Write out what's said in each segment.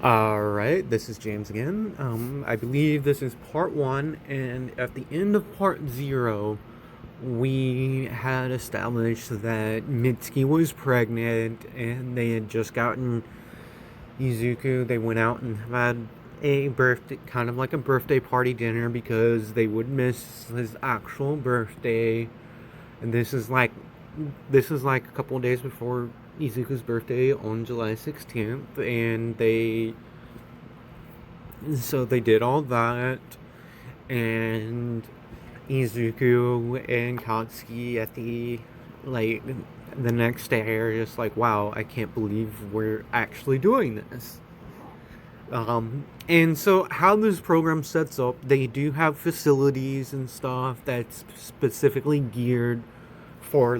Alright, this is James again. I believe this is part one, and at the end of part zero, we had established that Mitsuki was pregnant, and they had just gotten Izuku. They went out and had a birthday, kind of like a birthday party dinner, because they would miss his actual birthday. And this is like a couple of days before Izuku's birthday on July 16th, and they did all that, and Izuku and Katsuki at the next day are just like, wow, I can't believe we're actually doing this. And so how this program sets up, they do have facilities and stuff that's specifically geared for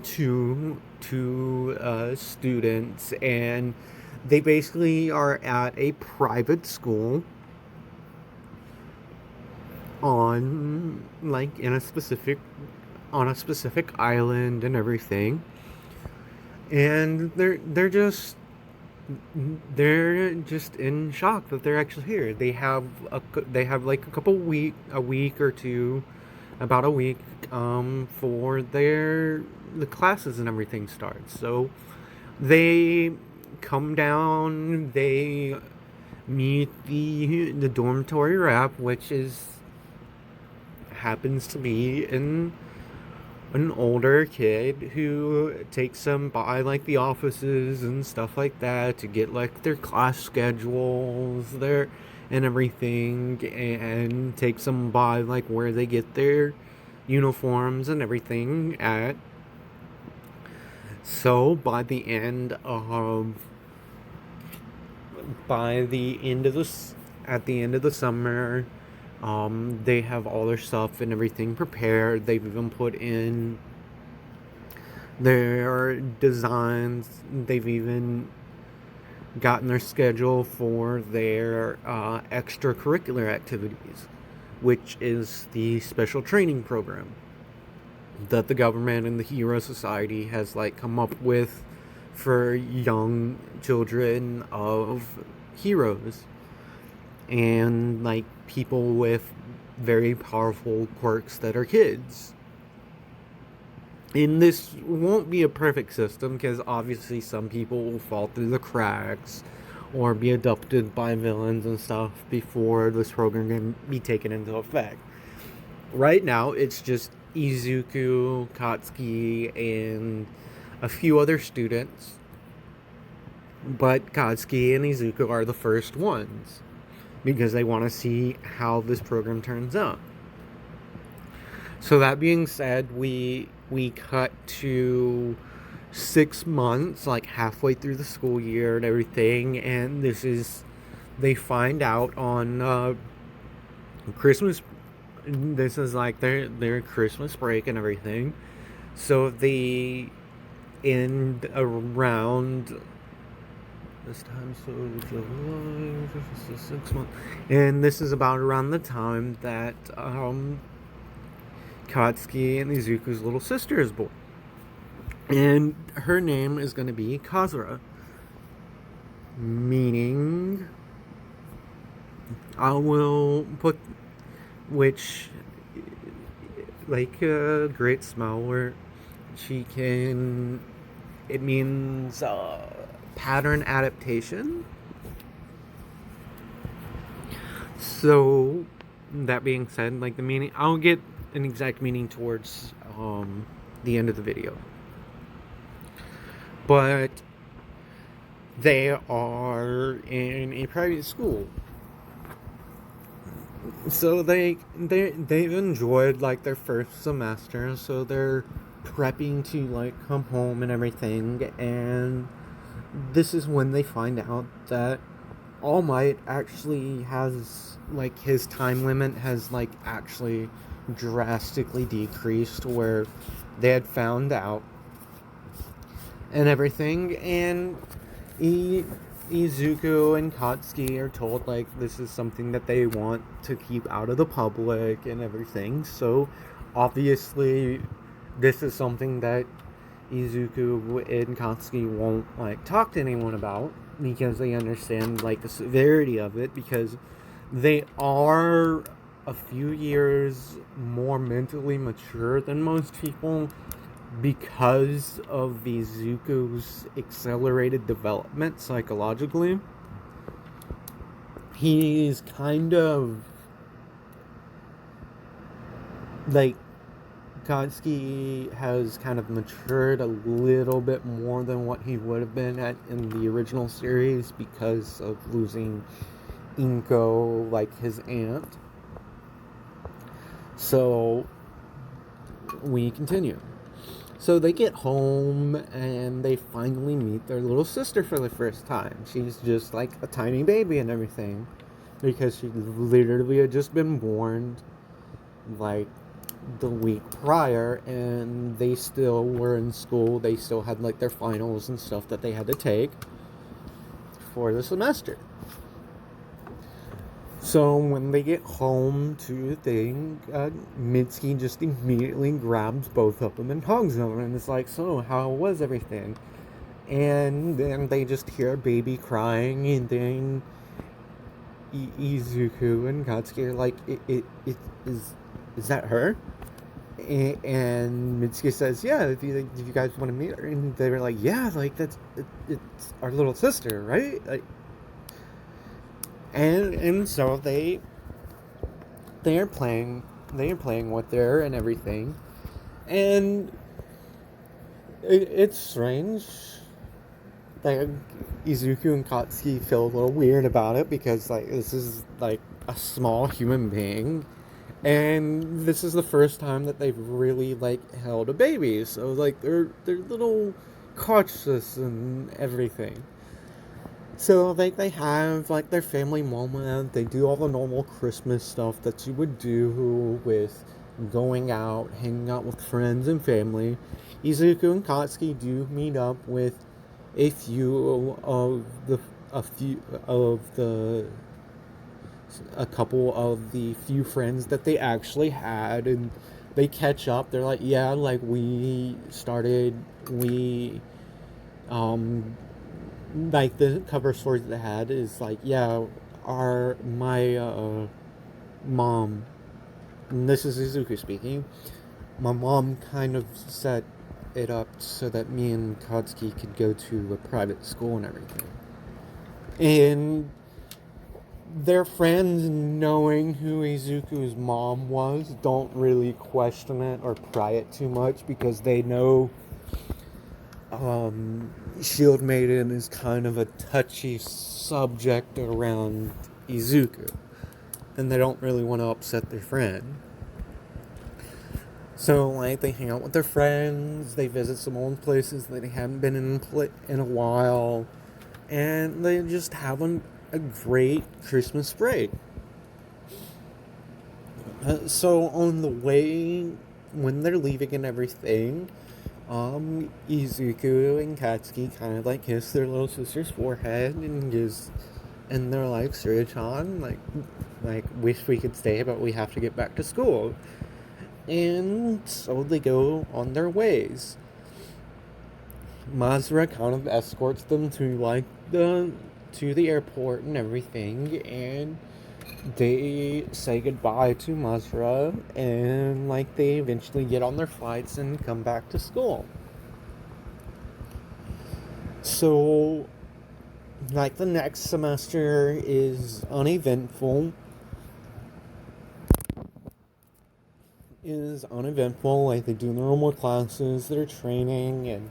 two students, and they basically are at a private school on in a specific on a specific island and everything, and they're just in shock that they're actually here. They have like a week or two, about a week, for the classes and everything starts. So they come down, they meet the dormitory rep, which is happens to be an older kid who takes them by like the offices and stuff like that to get like their class schedules there and everything, and takes them by like where they get their uniforms and everything at. So by the end of this at the end of the summer, they have all their stuff and everything prepared. They've even put in their designs. They've even gotten their schedule for their extracurricular activities, which is the special training program that the government and the Hero Society has like come up with for young children of heroes, and like people with very powerful quirks that are kids. And this won't be a perfect system, because obviously some people will fall through the cracks or be adopted by villains and stuff before this program can be taken into effect. Right now, it's just Izuku, Katsuki, and a few other students, but Katsuki and Izuku are the first ones because they want to see how this program turns out. So that being said, we cut to 6 months, like halfway through the school year and everything, and they find out on Christmas. This is like their Christmas break and everything. So they end around this time, so July, 6 months, and this is about around the time that Katsuki and Izuku's little sister is born, and her name is going to be Kazura, meaning I will put which like a great smell, where she can it means pattern adaptation. So that being said, like the meaning, I'll get an exact meaning towards the end of the video. But they are in a private school, so they've enjoyed like their first semester, so they're prepping to like come home and everything. And this is when they find out that All Might actually has like his time limit has like actually drastically decreased, where they had found out and everything. And Izuku and Katsuki are told like this is something that they want to keep out of the public and everything. So obviously this is something that Izuku and Katsuki won't like talk to anyone about. because they understand like the severity of it, because they are a few years more mentally mature than most people because of the Zuko's accelerated development psychologically. He's kind of like Kotsky has kind of matured a little bit more than what he would have been at in the original series because of losing Inko, like his aunt. So we continue. So they get home and they finally meet their little sister for the first time. She's just like a tiny baby and everything because she literally had just been born like the week prior, and they still were in school. They still had like their finals and stuff that they had to take for the semester. So when they get home to the thing, Mitsuki just immediately grabs both of them and hugs them, and it's like, so how was everything? And then they just hear a baby crying, and then Izuku and Katsuki are like, it is that her? And Mitsuki says, yeah, if you guys want to meet her. And they were like, yeah, like it's our little sister, right? Like, and so they're playing with her and everything. And it's strange that Izuku and Katsuki feel a little weird about it, because like this is like a small human being, and this is the first time that they've really like held a baby, so like they're little cautious and everything. So like they have like their family moment. They do all the normal Christmas stuff that you would do with going out, hanging out with friends and family. Izuku and Katsuki do meet up with a few of the a couple of the few friends that they actually had, and they catch up. They're like, yeah, like we like the cover story that they had is like, yeah, my mom, and this is Izuku speaking, my mom kind of set it up so that me and Katsuki could go to a private school and everything. And their friends, knowing who Izuku's mom was, don't really question it or pry it too much, because they know Shield Maiden is kind of a touchy subject around Izuku, and they don't really want to upset their friend. So, like, they hang out with their friends, they visit some old places that they haven't been in a while, and they just have a great Christmas break. So, on the way, when they're leaving and everything, Izuku and Katsuki kind of like kiss their little sister's forehead and they're like, Surya-chan, like, wish we could stay, but we have to get back to school. And so they go on their ways. Mazura kind of escorts them to the airport and everything, and they say goodbye to Mazura, and like they eventually get on their flights and come back to school. So like the next semester is uneventful. Like they do normal classes, their training, and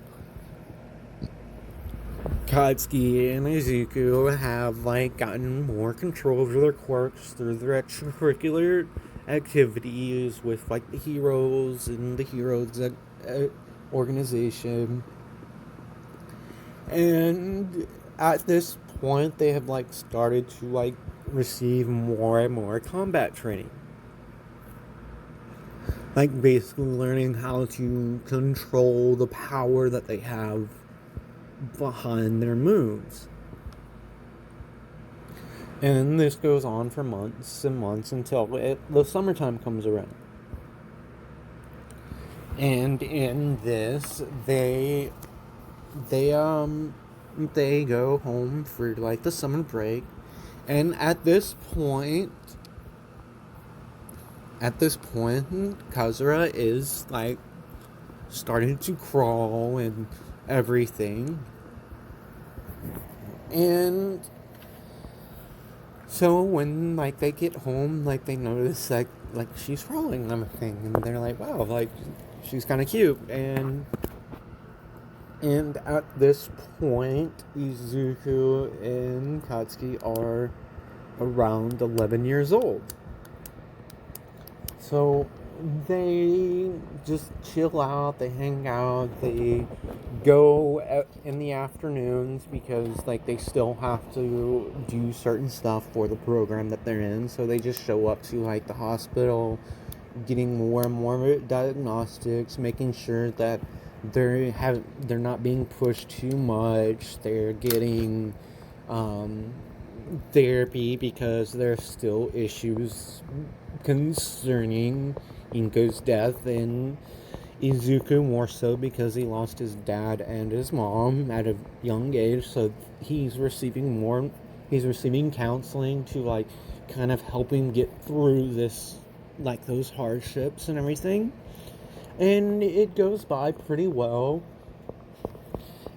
Katsuki and Izuku have like gotten more control over their quirks through their extracurricular activities with like the heroes and the heroes organization. And at this point, they have like started to like receive more and more combat training. Like basically learning how to control the power that they have behind their moves. And this goes on for months and months until the summertime comes around. And in this, they they go home for like the summer break, and at this point, Kazura is like starting to crawl and everything, and so when like they get home, like they notice like she's crawling and everything, and they're like, wow, like she's kind of cute, and at this point, Izuku and Katsuki are around 11 years old. So they just chill out, they hang out, they go in the afternoons because like they still have to do certain stuff for the program that they're in. So they just show up to like the hospital, getting more and more diagnostics, making sure that they're not being pushed too much. They're getting therapy because there's still issues concerning Inko's death, and Izuku more so because he lost his dad and his mom at a young age. So he's receiving counseling to like kind of help him get through this, like those hardships and everything. And it goes by pretty well.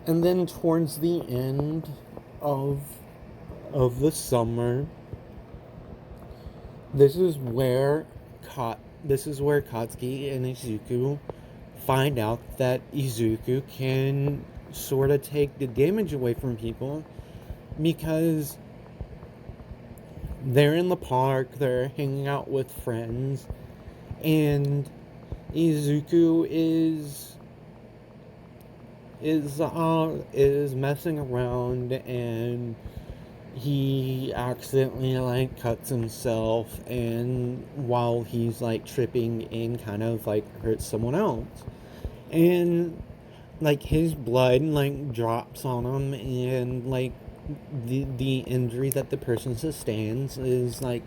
And then towards the end of the summer, this is where Katsuki and Izuku find out that Izuku can sort of take the damage away from people, because they're in the park, they're hanging out with friends, and Izuku is messing around, and he accidentally like cuts himself, and while he's like tripping and kind of like hurts someone else, and like his blood like drops on him, and like the injury that the person sustains is like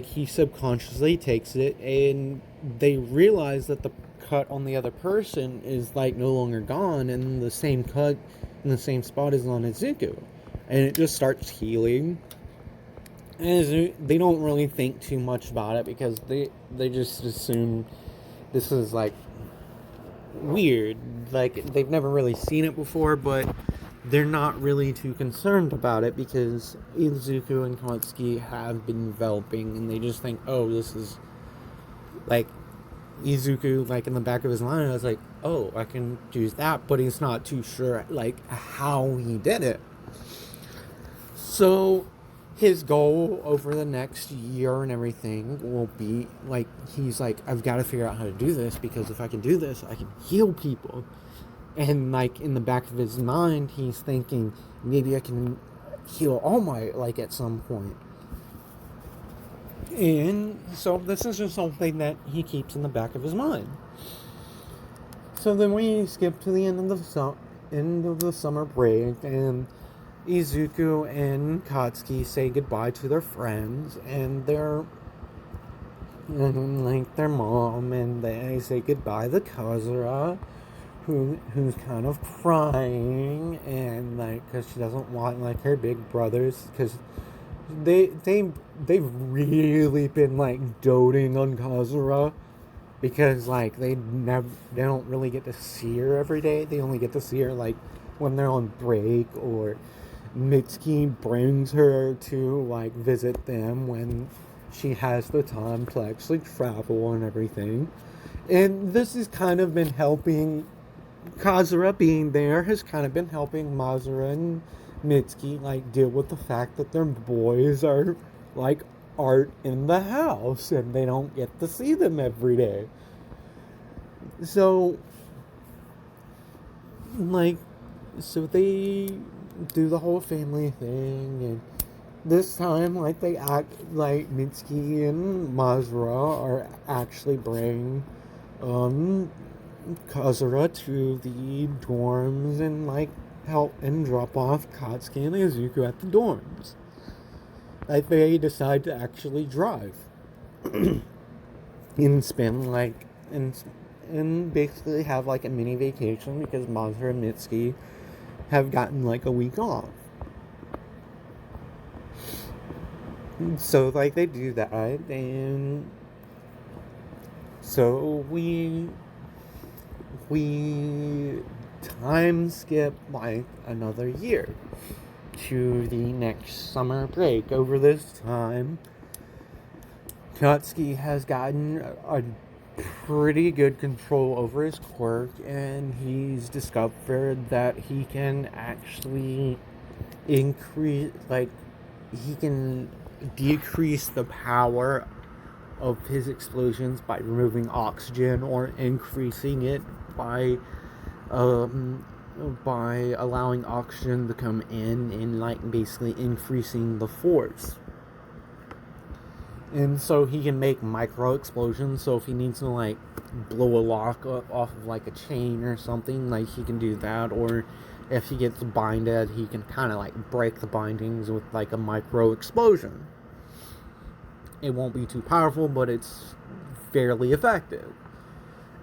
he subconsciously takes it, and they realize that the cut on the other person is like no longer gone, and the same cut in the same spot is on Izuku, and it just starts healing. And they don't really think too much about it because they just assume this is like weird, like they've never really seen it before, but they're not really too concerned about it because Izuku and Katsuki have been developing, and they just think, oh, this is like Izuku, like in the back of his mind, I was like, oh, I can do that, but he's not too sure like how he did it. So his goal over the next year and everything will be like, he's like, I've got to figure out how to do this, because if I can do this, I can heal people. And like in the back of his mind, he's thinking maybe I can heal All Might like at some point. And so this is just something that he keeps in the back of his mind. So then we skip to the end of the summer break, and Izuku and Katsuki say goodbye to their friends and like their mom, and they say goodbye to Kazura, who's kind of crying, and like because she doesn't want like her big brothers, because they've really been like doting on Kazura, because like they don't really get to see her every day. They only get to see her like when they're on break, or Mitsuki brings her to like visit them when she has the time to actually travel and everything. And this has kind of been helping, Kazura being there has kind of been helping Mazura and Mitsuki like deal with the fact that their boys are like art in the house and they don't get to see them every day. So like, so they do the whole family thing, and this time like they act like Mitsuki and Mazura are actually bringing Kazura to the dorms and like help and drop off Katsuki and Izuku at the dorms. Like they decide to actually drive and spend like and basically have like a mini vacation, because Mazura and Mitsuki have gotten like a week off. So like they do that, and so we time skip like another year to the next summer break. Over this time, Katsuki has gotten a pretty good control over his quirk, and he's discovered that he can actually increase, like, he can decrease the power of his explosions by removing oxygen or increasing it by um, by allowing oxygen to come in and like basically increasing the force. And so he can make micro explosions. So if he needs to like blow a lock off of like a chain or something, like he can do that. Or if he gets binded, he can kind of like break the bindings with like a micro explosion. It won't be too powerful, but it's fairly effective.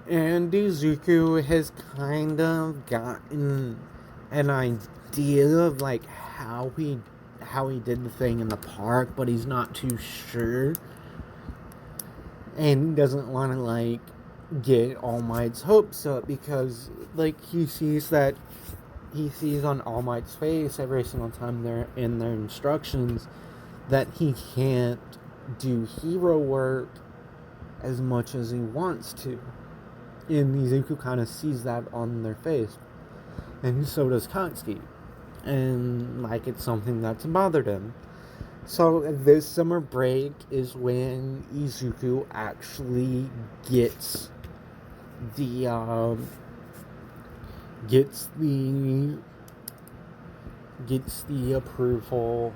And Izuku has kind of gotten an idea of like how he did the thing in the park, but he's not too sure. And he doesn't want to like get All Might's hopes up, because like he sees on All Might's face every single time they're in their instructions that he can't do hero work as much as he wants to. And Izuku kind of sees that on their face. And so does Katsuki. And like it's something that's bothered him. So this summer break is when Izuku actually gets the approval.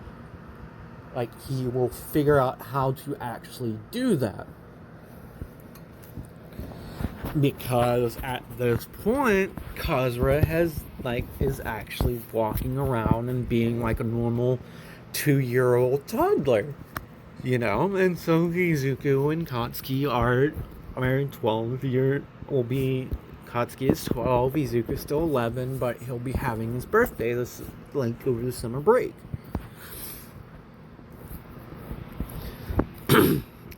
Like he will figure out how to actually do that. Because at this point, Kazura is actually walking around and being like a normal 2-year-old toddler, and so Izuku and Katsuki are 12 Katsuki is 12, Izuku is still 11, but he'll be having his birthday over the summer break.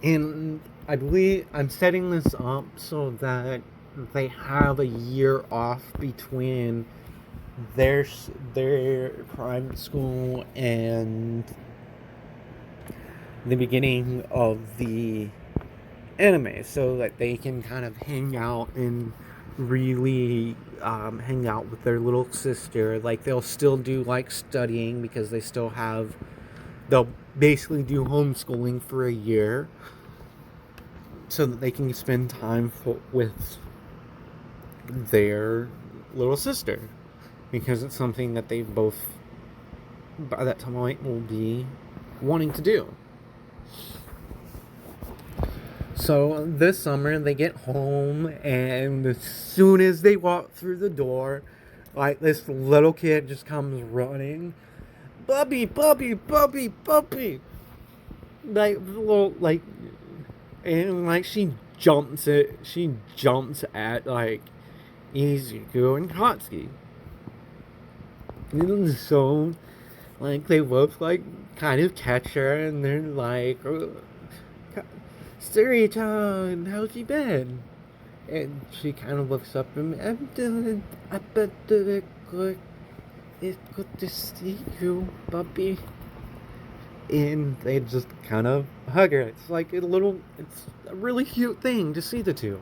And I believe I'm setting this up so that they have a year off between their private school and the beginning of the anime, so that they can kind of hang out and really hang out with their little sister. Like they'll still do like studying, because they'll basically do homeschooling for a year, so that they can spend time with their little sister, because it's something that they both by that time will be wanting to do. So this summer they get home, and as soon as they walk through the door, like this little kid just comes running, Bubby, Bubby, Bubby, Bubby, like little like. And like she jumps at like Izuku and Katsuki. And so like they both like kind of catch her, and they're like, Suri-chan, how's you been? And she kind of looks up at me. I'm doing good. It's good to see you, puppy. And they just kind of hug her. It's a really cute thing to see the two.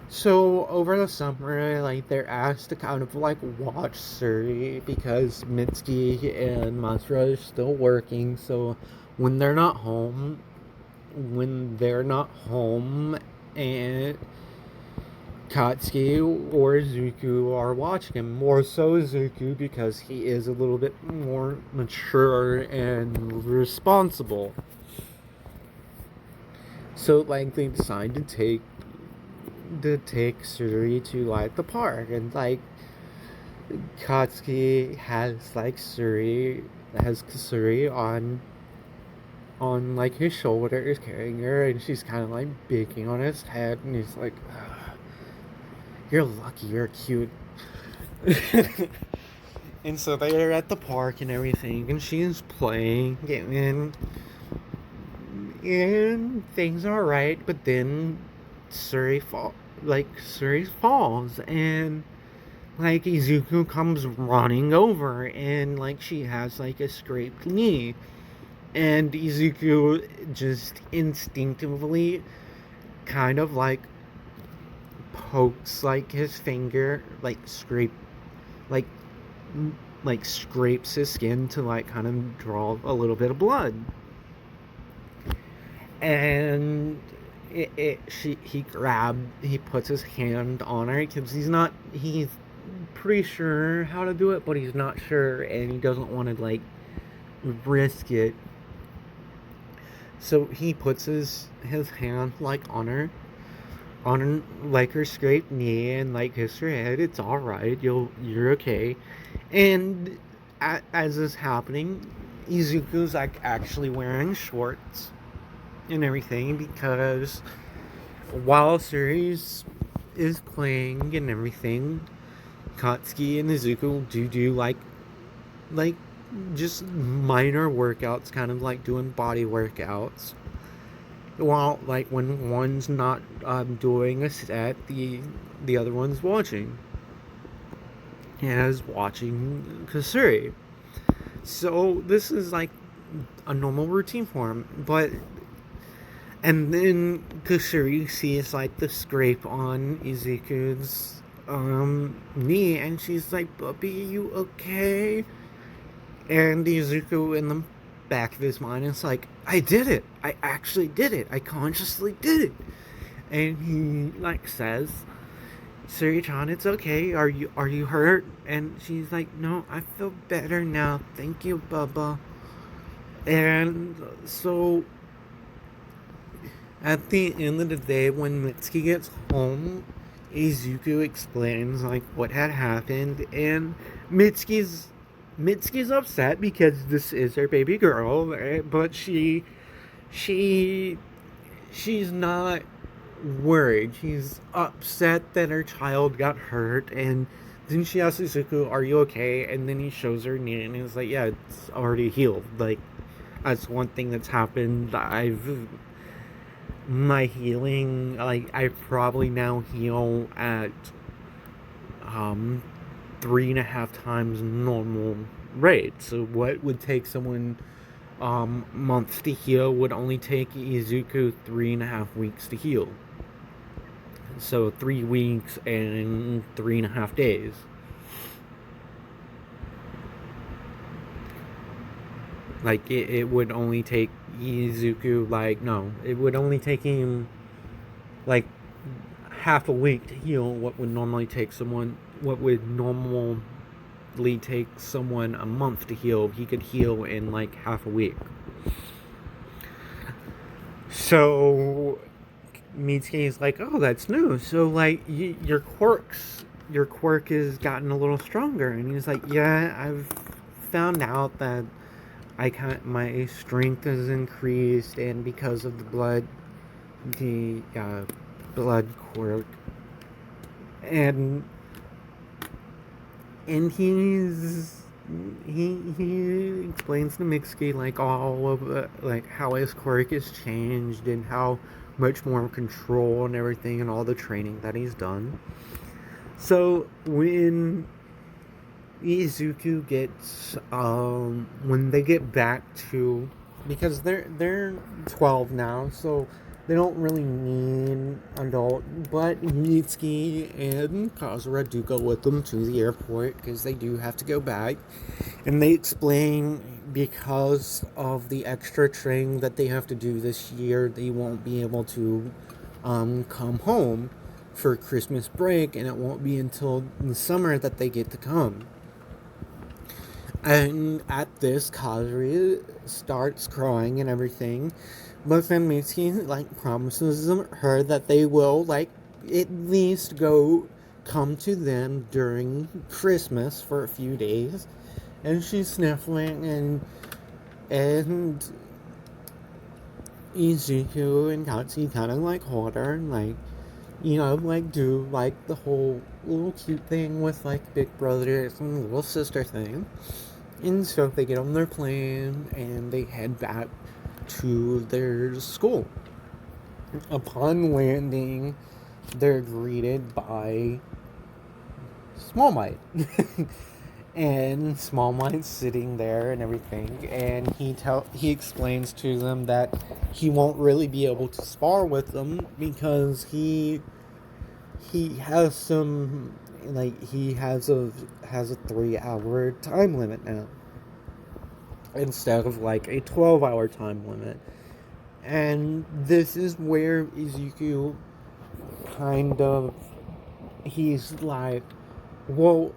So over the summer, like they're asked to kind of like watch Suri, because Mitsuki and Matsura are still working. So when they're not home, and Katsuki or Izuku are watching him. More so Izuku, because he is a little bit more mature and responsible. So like they decide to take Suri to like the park, and like Katsuki has Suri on like his shoulders, carrying her, and she's kind of like baking on his head, and he's like, you're lucky, you're cute. And so they're at the park and everything, and she's playing, and things are alright, but then Suri falls, and like Izuku comes running over, and like she has like a scraped knee, and Izuku just instinctively kind of pokes like his finger, like scrapes his skin to like kind of draw a little bit of blood, and he puts his hand on her because he's pretty sure how to do it, but he's not sure, and he doesn't want to like risk it. So he puts his hand like on like her scraped knee, and like kisses her head. It's all right. You're okay. And as this happening, Izuku's like actually wearing shorts and everything, because while Suri is playing and everything, Katsuki and Izuku do like just minor workouts, kind of like doing body workouts. While like when one's not doing a set, the other one's watching. As watching Kasuri. So this is like a normal routine for him, but and then Kasuri sees like the scrape on Izuku's knee, and she's like, "Puppy, you okay?" And Izuku, in the back of his mind, is like, "I did it. I actually did it. I consciously did it." And he like says, "Suri-chan, it's okay. Are you hurt?" And she's like, "No, I feel better now. Thank you, Bubba." And so at the end of the day, when Mitsuki gets home, Izuku explains like what had happened, and Mitsuki's upset because this is her baby girl, but she's not worried. She's upset that her child got hurt, and then she asks Izuku, "Are you okay?" And then he shows her knee, and he's like, "Yeah, it's already healed." Like, that's one thing that's happened. My healing, like, I probably now heal at 3.5 times normal rate. So what would take someone months to heal would only take Izuku 3.5 weeks to heal. So 3 weeks and 3.5 days. Like it would only take Izuku it would only take him like half a week to heal what would normally take someone a month to heal. He could heal in like half a week. So Mitsuki is like, "Oh, that's new. So like your quirk has gotten a little stronger." And he's like, "Yeah, I've found out that my strength has increased, and because of the blood quirk." And he explains to Mitsuki like all of like how his quirk has changed, and how much more control and everything, and all the training that he's done. So when Izuku gets when they get back to, because they're 12 now, so they don't really need adult, but Mitsuki and Kazura do go with them to the airport because they do have to go back, and they explain because of the extra training that they have to do this year, they won't be able to come home for Christmas break, and it won't be until the summer that they get to come. And at this, Kazuri starts crying and everything, but then Mitsuki like promises her that they will like at least come to them during Christmas for a few days. And she's sniffling, and Izuku and Katsuki kind of like hold her, and like like do like the whole little cute thing with like big brothers and little sister thing. And so they get on their plane and they head back to their school. Upon landing, they're greeted by Small Mite. And Small Mite's sitting there and everything, and he explains to them that he won't really be able to spar with them because he has some he has a 3 hour time limit now instead of like a 12-hour time limit. And this is where Izuku kind of he's like, well,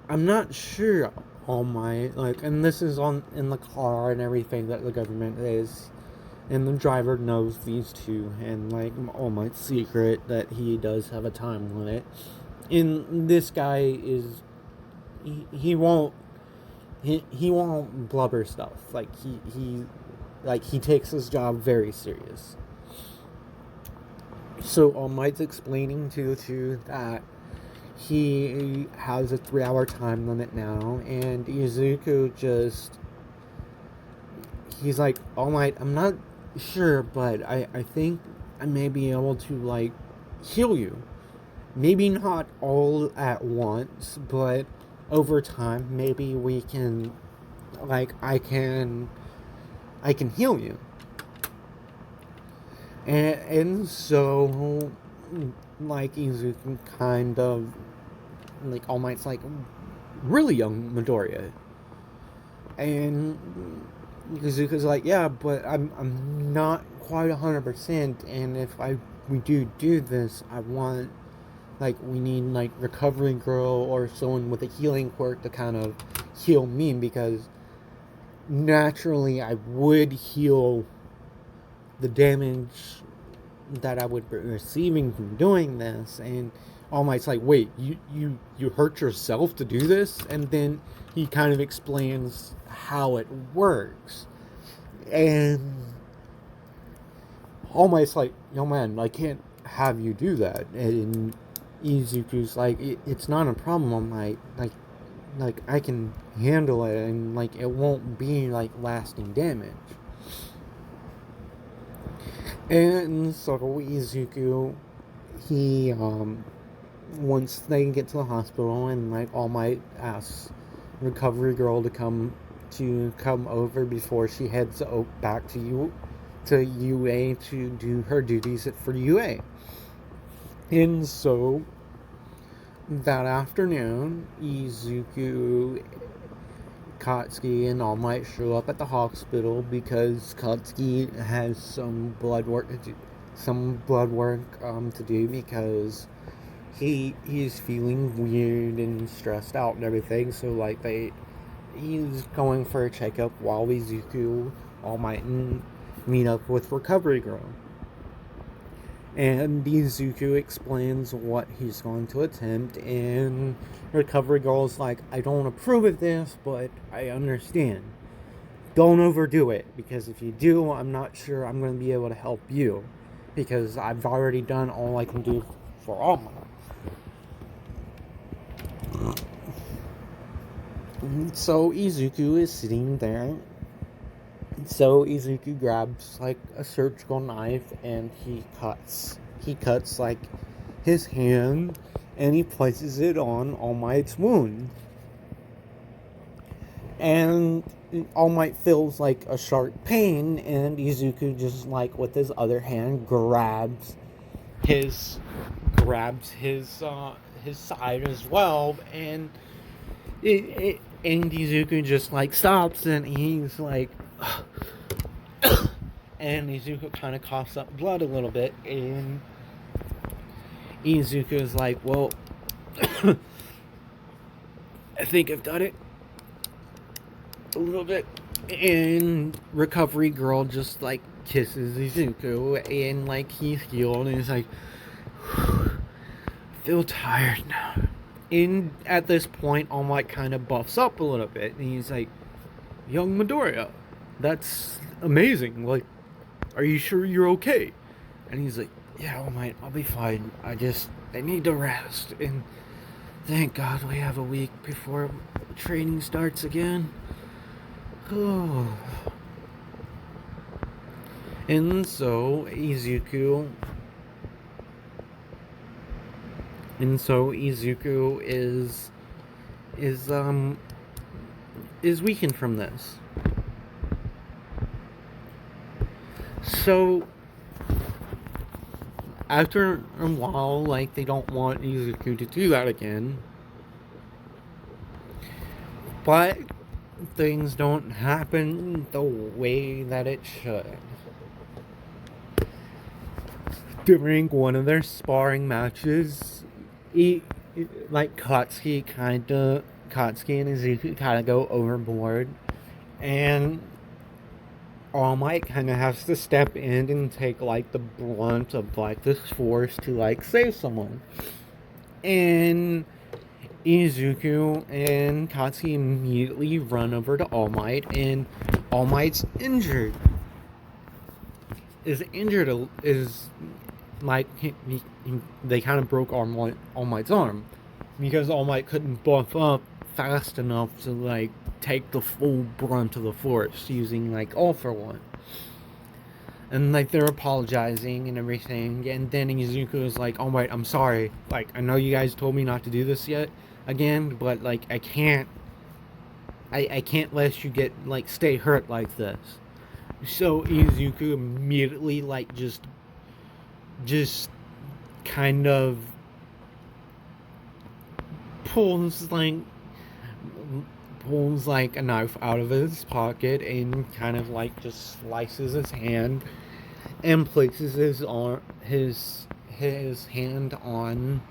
I'm not sure, All Might, and this is on in the car and everything that the government is, and the driver knows these two, and like All Might's secret that he does have a time limit. And this guy is he won't he won't blubber stuff. He takes his job very serious. So All Might's explaining to the two that he has a 3 hour time limit now, and Izuku he's like, All Might, I'm not sure, but I think I may be able to like heal you. Maybe not all at once, but over time maybe we can I can heal you. And so like Izuku kind of like All Might's like really young Midoriya. And Izuku's like, yeah, but I'm not quite 100%, and if we do this, I want we need like Recovery Girl or someone with a healing quirk to kind of heal me, because naturally I would heal the damage that I would be receiving from doing this. And All Might's like, wait, you hurt yourself to do this? And then he kind of explains how it works. And All Might's like, yo man, I can't have you do that. And Izuku's like, it's not a problem, All Might. Like I can handle it, and like it won't be like lasting damage. And so Izuku, he once they get to the hospital, and like All Might asks Recovery Girl to come over before she heads back to UA to do her duties for UA. And so that afternoon, Izuku, Katsuki, and All Might show up at the hospital because Katsuki has some blood work to do because he's feeling weird and stressed out and everything. So like he's going for a checkup while Izuku, All Might, and meet up with Recovery Girl. And Izuku explains what he's going to attempt, and Recovery Girl's like, I don't approve of this, but I understand. Don't overdo it, because if you do, I'm not sure I'm going to be able to help you, because I've already done all I can do for All Might. So Izuku is sitting there. So Izuku grabs like a surgical knife and he cuts like his hand, and he places it on All Might's wound. And All Might feels like a sharp pain, and Izuku just like with his other hand grabs his side as well, and and Izuku just like stops, and he's like and Izuku kind of coughs up blood a little bit, and Izuku's like, well, I think I've done it a little bit. And Recovery Girl just like kisses Izuku, and like he's healed, and he's like, I feel tired now. And at this point, All Might kind of buffs up a little bit, and he's like, young Midoriya, that's amazing. Like, are you sure you're okay? And he's like, Yeah, All Might, I'll be fine. I need to rest. And thank God we have a week before training starts again. Oh. And so Izuku is um is weakened from this. So after a while, like, they don't want Izuku to do that again. But things don't happen the way that it should. During one of their sparring matches, Katsuki and Izuku kind of go overboard, and All Might kind of has to step in and take, like, the brunt of, like, this force to, like, save someone. And Izuku and Katsuki immediately run over to All Might, and All Might's injured. Is like they kind of broke All Might's arm because All Might couldn't buff up fast enough to, like, take the full brunt of the force using, like, All for One. And, like, they're apologizing and everything, and then Izuku is like, "Oh wait, I'm sorry. Like, I know you guys told me not to do this yet again, but, like, I can't let you get, like, stay hurt like this." So Izuku immediately, like, just kind of pulls like a knife out of his pocket and kind of, like, just slices his hand and places his hand on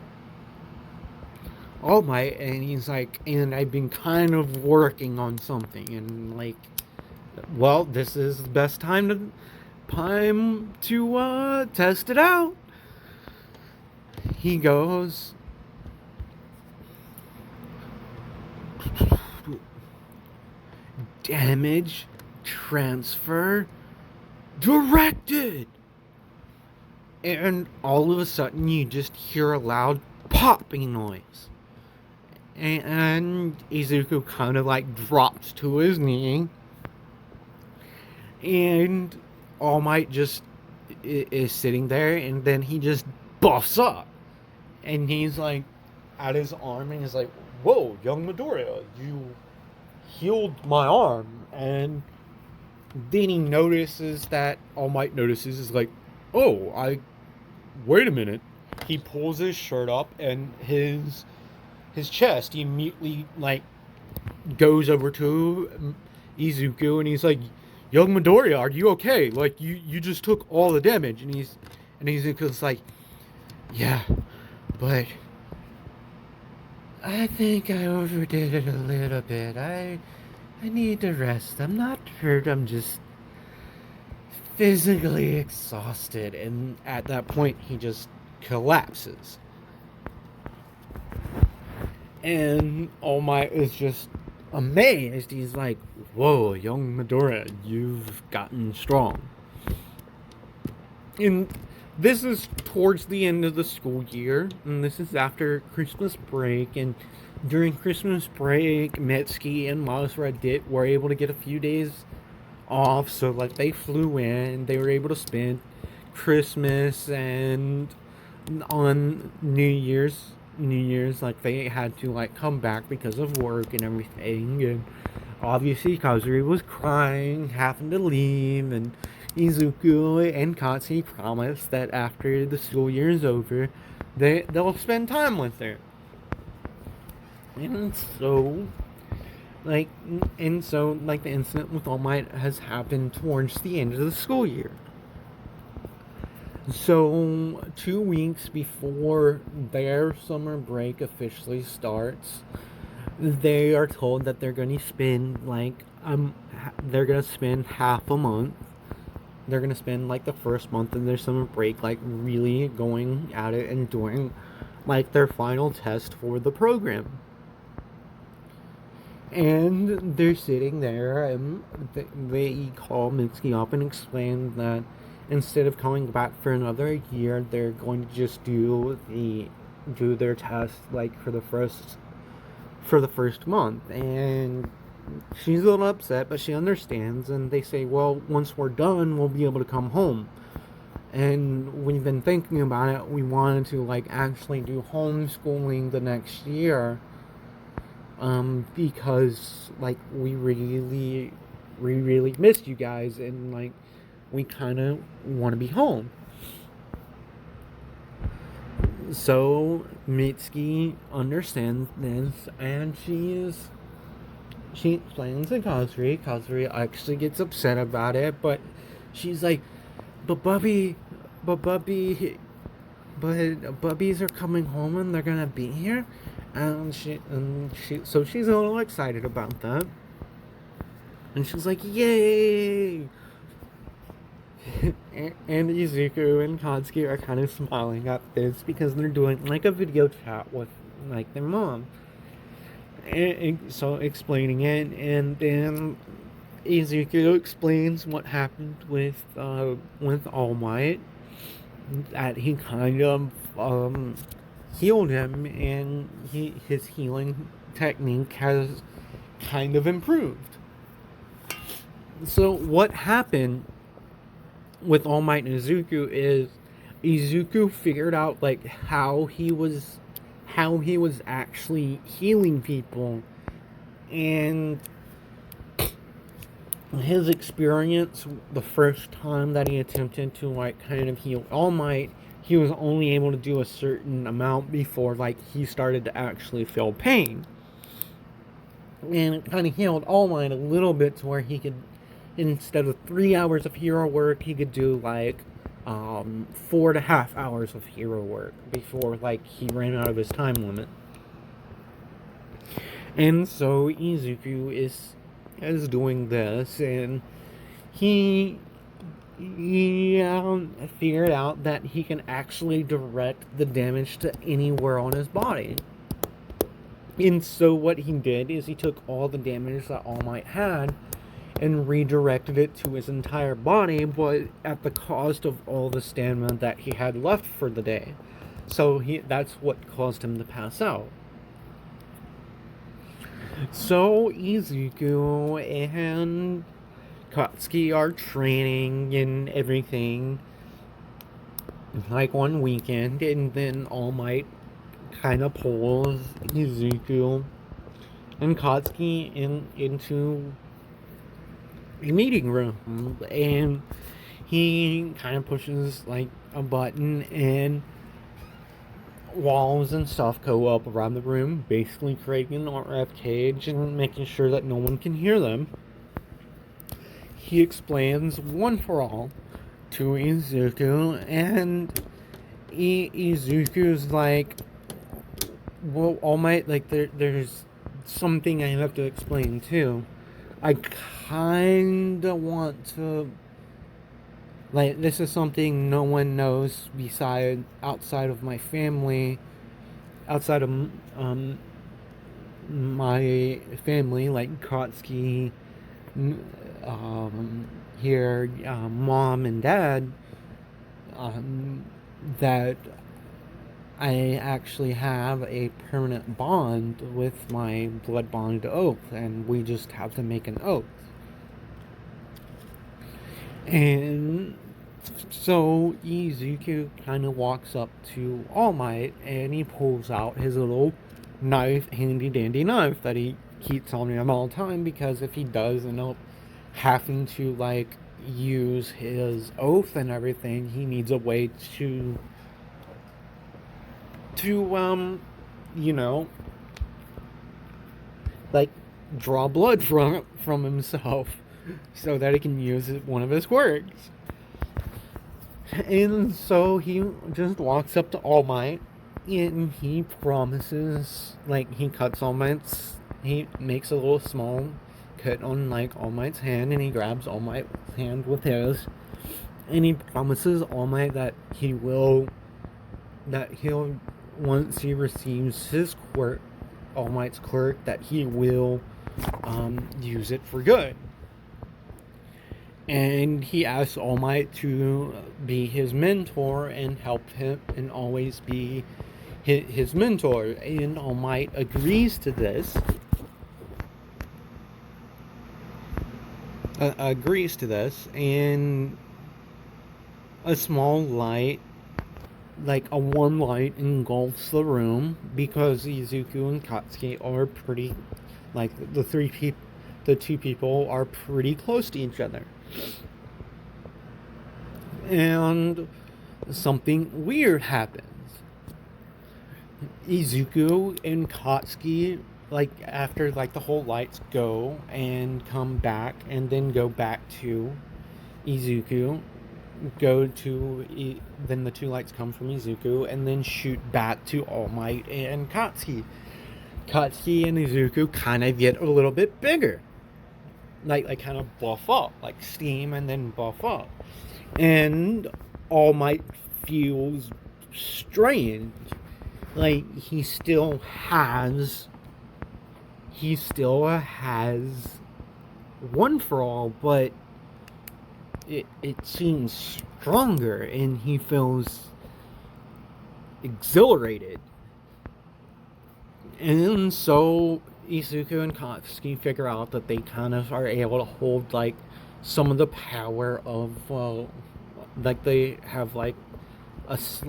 All Might, and he's like, "And I've been kind of working on something, and, like, well, this is the best time to test it out." He goes, "Damage transfer directed." And all of a sudden you just hear a loud popping noise. And Izuku kind of, like, drops to his knee. And All Might just is sitting there, and then he just buffs up. And he's, like, at his arm, and he's like, "Whoa, young Midoriya, you healed my arm." And then he notices that All Might notices, is like, "Oh, wait a minute." He pulls his shirt up, and his chest, he immediately, like, goes over to Izuku, and he's like, "Young Midoriya, are you okay? Like, you just took all the damage." And Izuku's like, "Yeah, but I think I overdid it a little bit. I need to rest. I'm not hurt. I'm just physically exhausted." And at that point, he just collapses. And All Might is just amazed. He's like, "Whoa, young Midoriya, you've gotten strong." And this is towards the end of the school year, and this is after Christmas break. And during Christmas break, Mitsuki and Mazra were able to get a few days off, so, like, they flew in. They were able to spend Christmas, and on New Year's, like, they had to, like, come back because of work and everything. And obviously Kazuri was crying, having to leave, and Izuku and Katsuki promised that after the school year is over, they'll spend time with her. And so, like, the incident with All Might has happened towards the end of the school year. So 2 weeks before their summer break officially starts, they are told that they're going to spend, half a month. They're going to spend, like, the first month of their summer break, like, really going at it and doing, like, their final test for the program. And they're sitting there, and they call Mitsuki up and explain that instead of coming back for another year, they're going to just do their test like for the first month. And she's a little upset, but she understands, and they say, well, once we're done, we'll be able to come home. And we've been thinking about it. We wanted to like actually do homeschooling the next year, because like we really missed you guys, and like we kind of want to be home. So Mitsuki understands this, and she explains to Kazuri. Kazuri actually gets upset about it, but she's like, but Bubby, but Bubby, but Bubbies are coming home and they're gonna be here, so she's a little excited about that, and she's like, yay! And Izuku and Katsuki are kind of smiling at this because they're doing like a video chat with like their mom, and so explaining it, and then Izuku explains what happened with All Might, that he kind of healed him, and his healing technique has kind of improved. So what happened with All Might and Izuku is Izuku figured out like how he was actually healing people, and his experience the first time that he attempted to like kind of heal All Might, he was only able to do a certain amount before like he started to actually feel pain. And it kind of healed All Might a little bit to where he could, instead of 3 hours of hero work, he could do like 4.5 hours of hero work before like he ran out of his time limit. And so Izuku is doing this, and he figured out that he can actually direct the damage to anywhere on his body. And so what he did is he took all the damage that All Might had and redirected it to his entire body, but at the cost of all the stamina that he had left for the day. So that's what caused him to pass out. So Izuku and Katsuki are training and everything like one weekend, and then All Might kind of pulls Izuku and Katsuki into a meeting room, and he kind of pushes like a button, and walls and stuff go up around the room, basically creating an RF cage and making sure that no one can hear them. He explains one for all to Izuku, and Izuku's like, well, All Might, like there's something I have to explain too. I kinda want to, like, this is something no one knows outside of my family, outside of my family, like Katsuki, here, mom and dad, that I actually have a permanent bond with my blood bond oath, and we just have to make an oath. And so Izuku kind of walks up to All Might, and he pulls out his little knife, handy dandy knife that he keeps on him all the time, because if he does end up having to like use his oath and everything, he needs a way to you know, like draw blood from himself so that he can use one of his quirks. And so he just walks up to All Might, and he promises, like, he makes a little small cut on like All Might's hand, and he grabs All Might's hand with his, and he promises All Might that he'll once he receives his quirk, All Might's quirk, that he will use it for good. And he asks All Might to be his mentor and help him and always be his mentor. And All Might agrees to this. And a small light, like a warm light, engulfs the room because Izuku and Katsuki are pretty, like the two people are pretty close to each other. And something weird happens. Izuku and Katsuki, like after like the whole lights go and come back and then go back to Izuku, then the two lights come from Izuku and then shoot back to All Might and Katsuki. Katsuki and Izuku kind of get a little bit bigger, like kind of buff up, like steam and then buff up, and All Might feels strange. Like he still has One For All, but it seems stronger and he feels exhilarated. And so Izuku and Katsuki figure out that they kind of are able to hold like some of the power of like they have like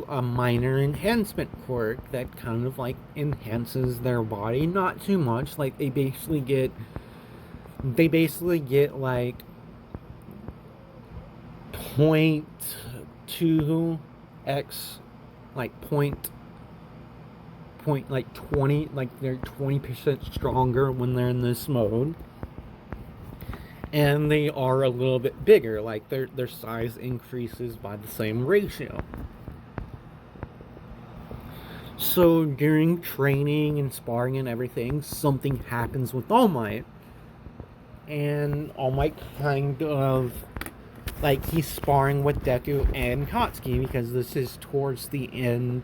a minor enhancement quirk that kind of like enhances their body, not too much. Like they basically get like 0.2x, like point like 20, like they're 20% stronger when they're in this mode, and they are a little bit bigger, like their size increases by the same ratio. So during training and sparring and everything, something happens with All Might, and All Might kind of like he's sparring with Deku and Katsuki because this is towards the end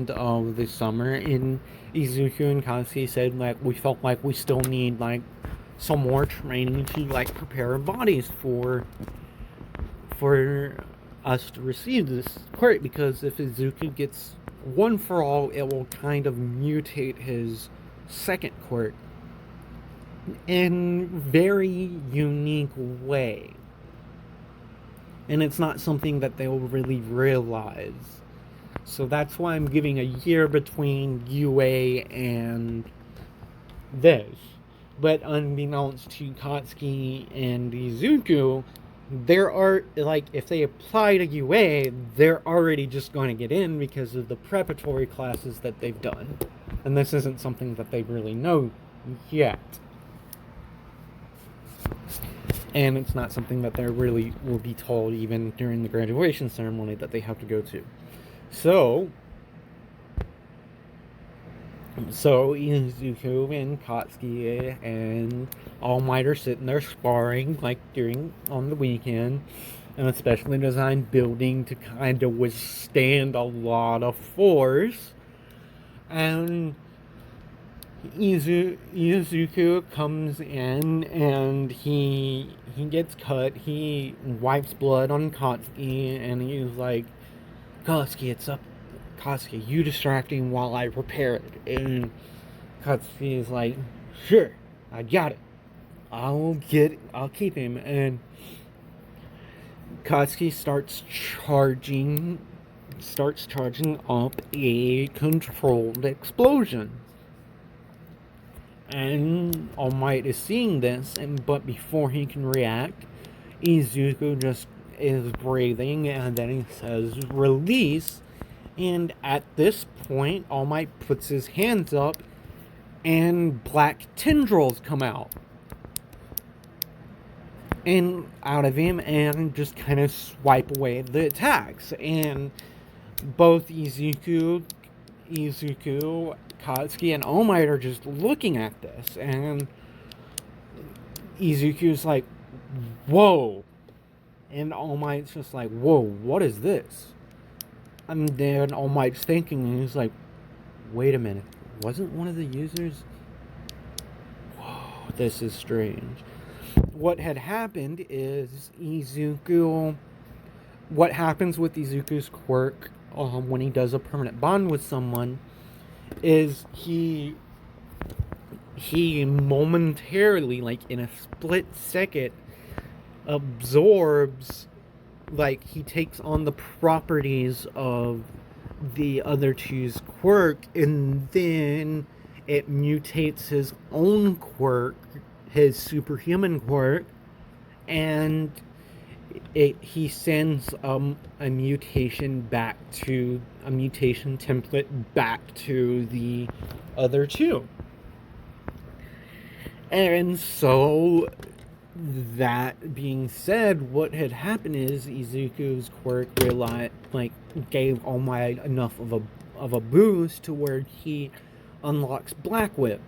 of the summer, and Izuku and Katsuki said like we felt like we still need like some more training to like prepare our bodies for us to receive this quirk, because if Izuku gets One For All, it will kind of mutate his second quirk in very unique way, and it's not something that they'll really realize. So that's why I'm giving a year between UA and this. But unbeknownst to Katsuki and Izuku, there are, like, if they apply to UA, they're already just going to get in because of the preparatory classes that they've done. And this isn't something that they really know yet. And it's not something that they really will be told even during the graduation ceremony that they have to go to. So Izuku and Katsuki and All Might are sitting there sparring like on the weekend, and especially designed building to kind of withstand a lot of force. And Izuku comes in and he gets cut. He wipes blood on Katsuki and he's like, Katsuki, it's up. Katsuki, you distracting while I repair it. And Katsuki is like, sure, I got it. I'll keep him. And Katsuki starts charging up a controlled explosion. And All Might is seeing this, but before he can react, Izuku just is breathing, and then he says, release. And at this point, All Might puts his hands up, and black tendrils come out. And out of him, and just kind of swipe away the attacks. And both Izuku, Katsuki, and All Might are just looking at this. And Izuku's like, whoa. And All Might's just like, whoa, what is this? And then All Might's thinking, and he's like, wait a minute, wasn't one of the users... Whoa. this is strange. What had happened is what happens with Izuku's quirk when he does a permanent bond with someone is he momentarily, like in a split second, absorbs, like he takes on the properties of the other two's quirk, and then it mutates his own quirk, his superhuman quirk, and he sends a mutation template back to the other two. And so, that being said, what had happened is Izuku's quirk gave All Might enough of a boost to where he unlocks Black Whip.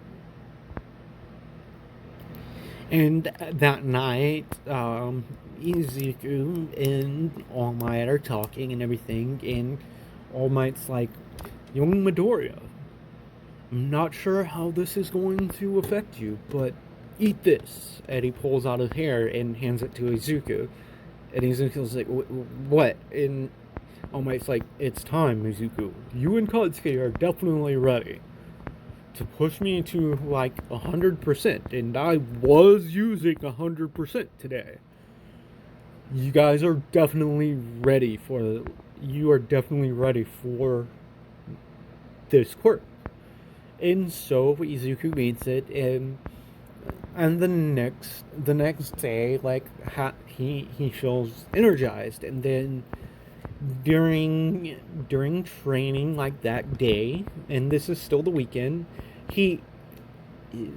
And that night, Izuku and All Might are talking and everything, and All Might's like, "Young Midoriya, I'm not sure how this is going to affect you, but eat this." And he pulls out his hair and hands it to Izuku. And Izuku's like, "What?" And All Might's like, "It's time, Izuku. You and Katsuki are definitely ready to push me to like 100%. And I was using 100% today. You guys are definitely ready for this quirk." And so Izuku eats it, and the next day, like he feels energized, and then during training, like that day, and this is still the weekend,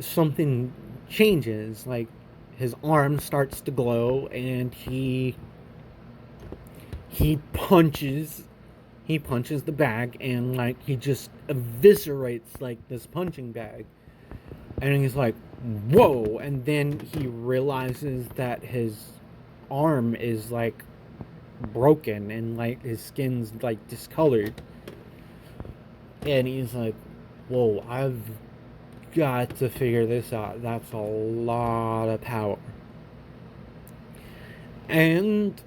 something changes, like his arm starts to glow, and he punches the bag, and like he just eviscerates like this punching bag, and he's like, "Whoa!" And then he realizes that his arm is like broken, and like his skin's like discolored, and he's like, "Whoa, I've got to figure this out. That's a lot of power." And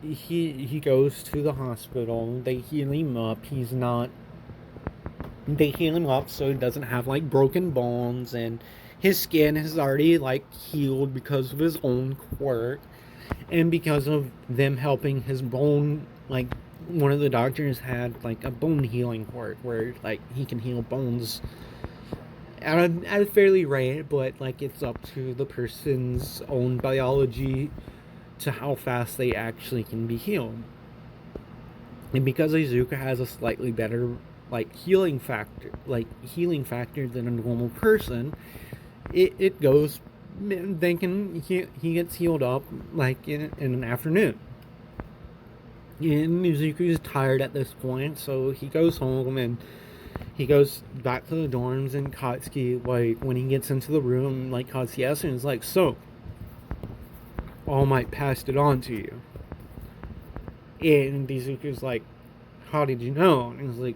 he goes to the hospital. They heal him up. They heal him up so he doesn't have like broken bones, and his skin has already like healed because of his own quirk, and because of them helping his bone. Like one of the doctors had like a bone healing quirk where like he can heal bones at a fairly rate, but like it's up to the person's own biology to how fast they actually can be healed. And because Izuka has a slightly better healing factor than a normal person, it goes. He gets healed up like in an afternoon. And Izuku's tired at this point, so he goes home, and he goes back to the dorms, and Katsuki, like when he gets into the room, like Katsuki asks him, is like, "So, All Might passed it on to you?" And Izuku's like, "How did you know?" And he's like,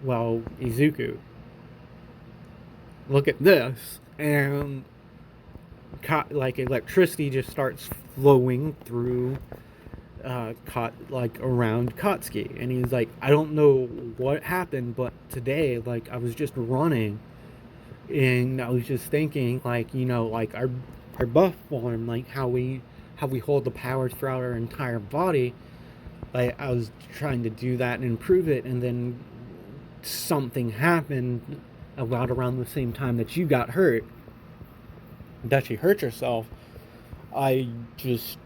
"Well, Izuku, look at this." And like electricity just starts flowing through around Katsuki, and he's like, "I don't know what happened, but today, like, I was just running, and I was just thinking, like, like our buff form, like how we hold the power throughout our entire body. Like, I was trying to do that and improve it, and then something happened about around the same time that you got hurt, that you hurt yourself. I just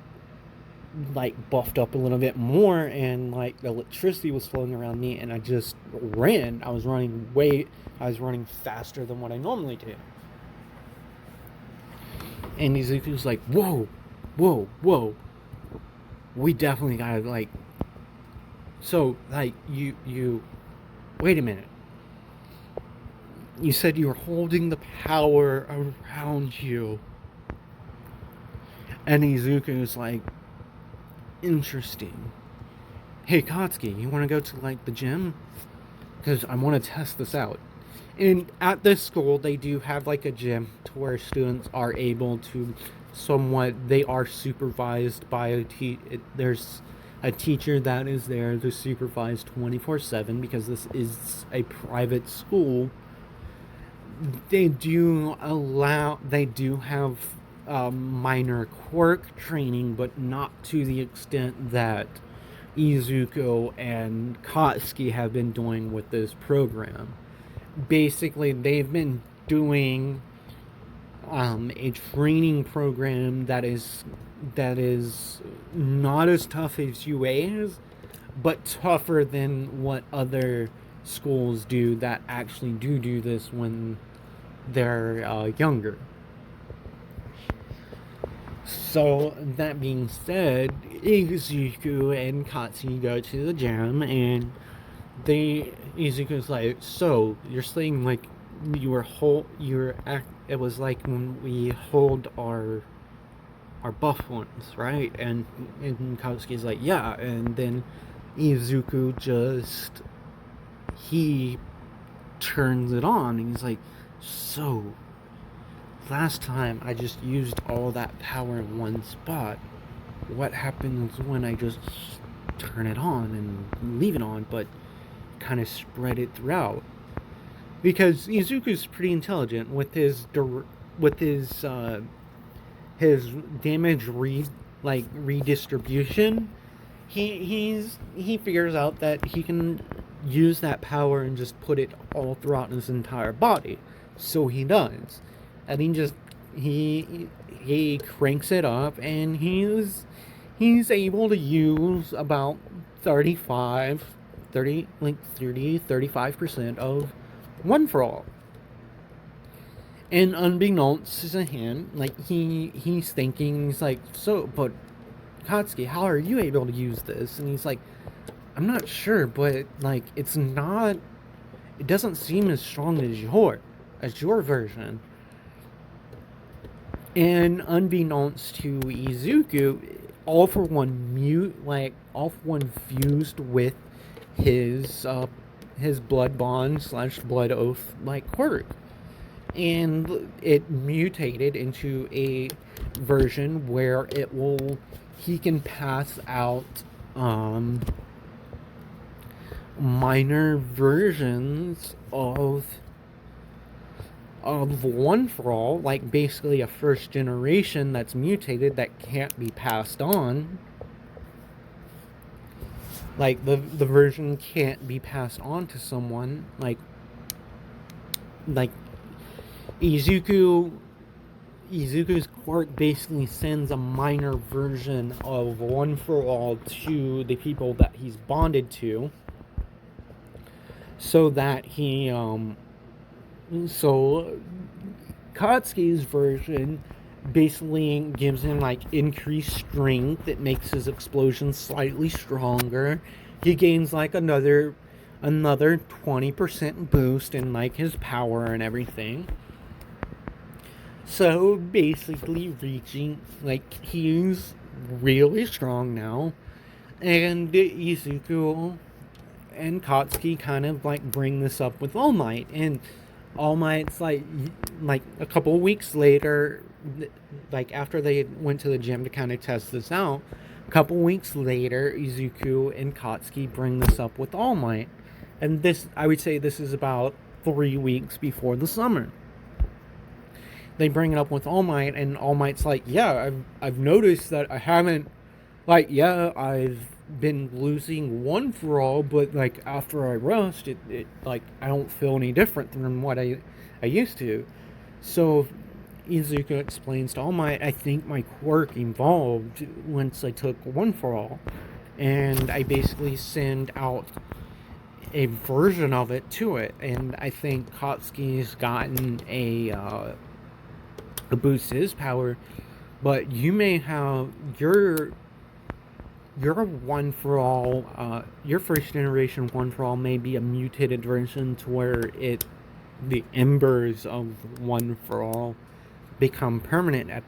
like buffed up a little bit more, and like the electricity was flowing around me, and I just ran. I was running faster than what I normally do." And Izuku's like, whoa, we definitely gotta like. So like you, wait a minute. You said you were holding the power around you. And Izuku's like, interesting. Hey Katsuki, you want to go to like the gym? Because I want to test this out. And at this school, they do have like a gym to where students are able to they are supervised by there's a teacher that is there to supervise 24/7 because this is a private school. They do have minor quirk training, but not to the extent that Izuku and Katsuki have been doing with this program. Basically, they've been doing a training program that is not as tough as UA's, but tougher than what other schools do that actually do this when they're younger. So that being said, Izuku and Katsuki go to the gym, and Izuku's like, so you're saying like it was like when we hold our buff ones, right? And Katsuki's like, yeah, and then Izuku he turns it on, and he's like, so last time I just used all that power in one spot. What happens when I just turn it on and leave it on, but kind of spread it throughout? Because Izuku's pretty intelligent with his damage redistribution. He figures out that he can use that power and just put it all throughout his entire body. So he does. And he cranks it up, and he's able to use about 35% of One For All. And unbeknownst to him, like he's thinking, he's like, so, but Katsuki, how are you able to use this? And he's like, I'm not sure, but like it doesn't seem as strong as your version. And unbeknownst to Izuku, All For One fused with his blood bond / blood oath like quirk. And it mutated into a version where he can pass out minor versions of One For All, like basically a first generation that's mutated that can't be passed on. Like the version can't be passed on to someone, like Izuku's quirk basically sends a minor version of One For All to the people that he's bonded to, so that so Katsuki's version basically gives him like increased strength. It makes his explosion slightly stronger. He gains like another 20% boost in like his power and everything. So basically reaching, like, he's really strong now. And Izuku and Katsuki kind of like bring this up with All Might, and All Might's like a couple of weeks later, like after they went to the gym to kind of test this out, a couple weeks later, Izuku and Katsuki bring this up with All Might. And I would say this is about 3 weeks before the summer. They bring it up with All Might, and All Might's like, yeah, I've noticed that I haven't, like, yeah, I've been losing One For All, but like after I rest, it like I don't feel any different than what I used to. So Izuku explains to All Might, I think my quirk evolved once I took One For All, and I basically send out a version of it to it, and I think Katsuki's gotten a boost his power, but you may have your One For All, your first generation One For All may be a mutated version to where the embers of One For All become permanent at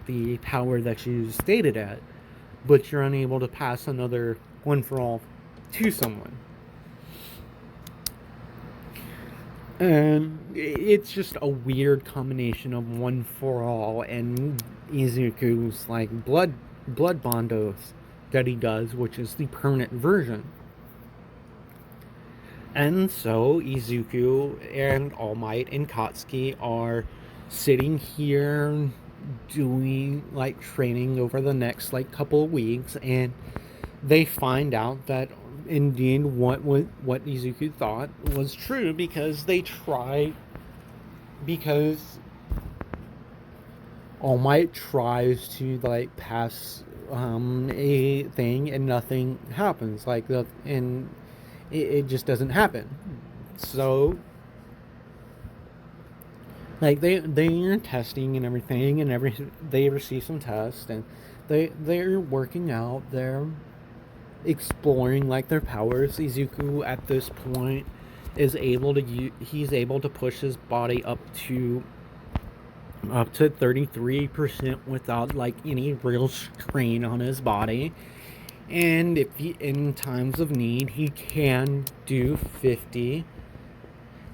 the power that you stated at, but you're unable to pass another One For All to someone. And it's just a weird combination of One for All and Izuku's like blood bondos that he does, which is the permanent version. And so Izuku and All Might and Katsuki are sitting here doing like training over the next like couple of weeks, and they find out that indeed what Izuku thought was true, because because All Might tries to like pass a thing and nothing happens, and it just doesn't happen. So like they're testing and everything, and they receive some tests, and they're working out, they're exploring like their powers. Izuku at this point is able to he's able to push his body up to 33% without like any real strain on his body. And if he, in times of need, he can do 50.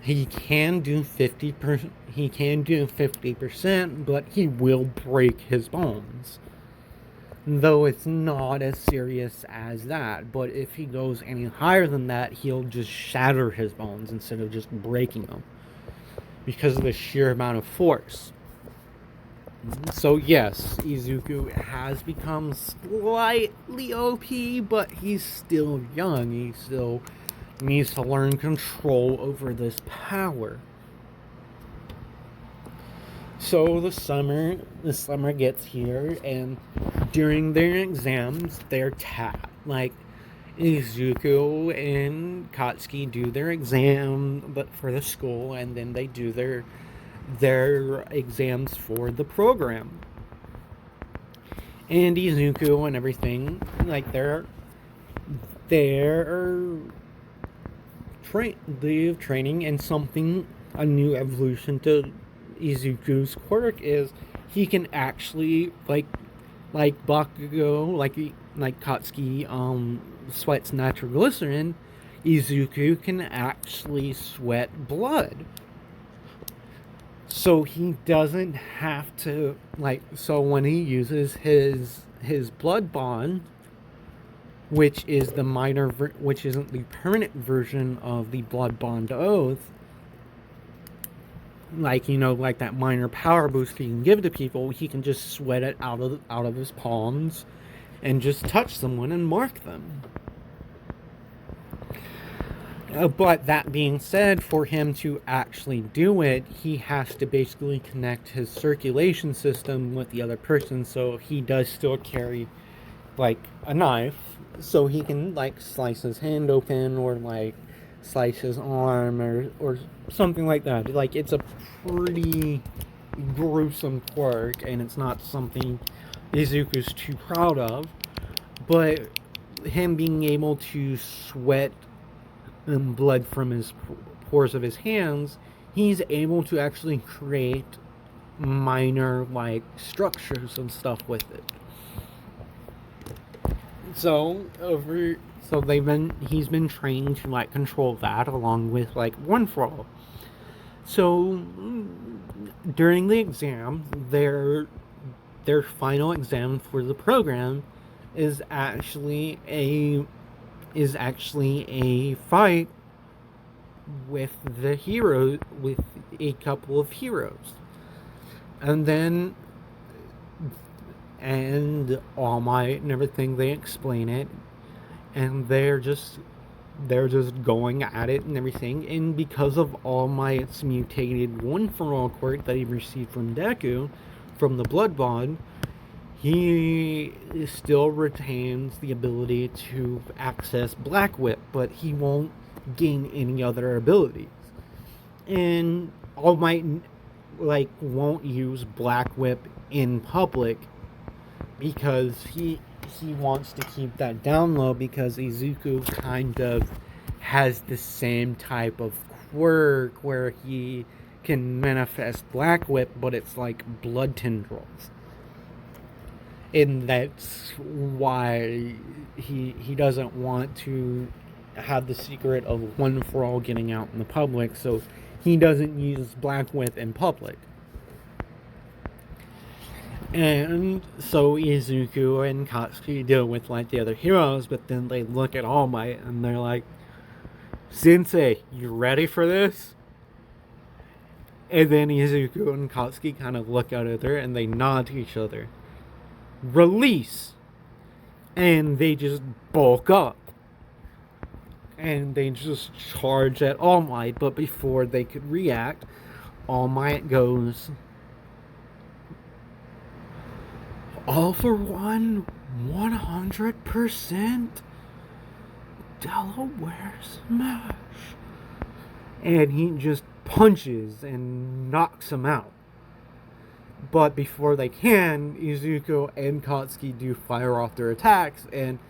He can do 50%. He can do 50%, but he will break his bones. Though it's not as serious as that. But if he goes any higher than that, he'll just shatter his bones instead of just breaking them, because of the sheer amount of force. So yes, Izuku has become slightly OP, but he's still young. He still needs to learn control over this power. So the summer gets here, and during their exams, they're like Izuku and Katsuki do their exam, but for the school, and then they do their exams for the program. And Izuku and everything, like they're training, and something, a new evolution to Izuku's quirk is he can actually like Bakugo, like Katsuki sweats nitroglycerin, Izuku can actually sweat blood. So he doesn't have to so when he uses his blood bond, which is the which isn't the permanent version of the blood bond oath, like that minor power boost he can give to people, he can just sweat it out of his palms and just touch someone and mark them. But that being said, for him to actually do it, he has to basically connect his circulation system with the other person, so he does still carry like a knife, so he can like slice his hand open, or like slice his arm, or something like that. Like, it's a pretty gruesome quirk, and it's not something Izuku's too proud of. But him being able to sweat blood from his pores of his hands, he's able to actually create minor like structures and stuff with it. So he's been trained to like control that, along with like One for All. So during the exam, their final exam for the program is actually a fight with the hero, with a couple of heroes. And All Might and everything, they explain it, and they're just going at it and everything. And because of All Might's mutated One for All quirk that he received from Deku, from the Blood Bond, he still retains the ability to access Black Whip, but he won't gain any other abilities. And All Might won't use Black Whip in public, because he wants to keep that down low, because Izuku kind of has the same type of quirk where he can manifest Black Whip, but it's like blood tendrils. And that's why he doesn't want to have the secret of One for All getting out in the public, so he doesn't use Black Whip in public. And so Izuku and Katsuki deal with like the other heroes, but then they look at All Might and they're like, Sensei, you ready for this? And then Izuku and Katsuki kind of look at each other and they nod to each other. Release! And they just bulk up. And they just charge at All Might, but before they could react, All Might goes, all for one, 100% Delaware Smash. And he just punches and knocks him out. But before they can, Izuku and Katsuki do fire off their attacks and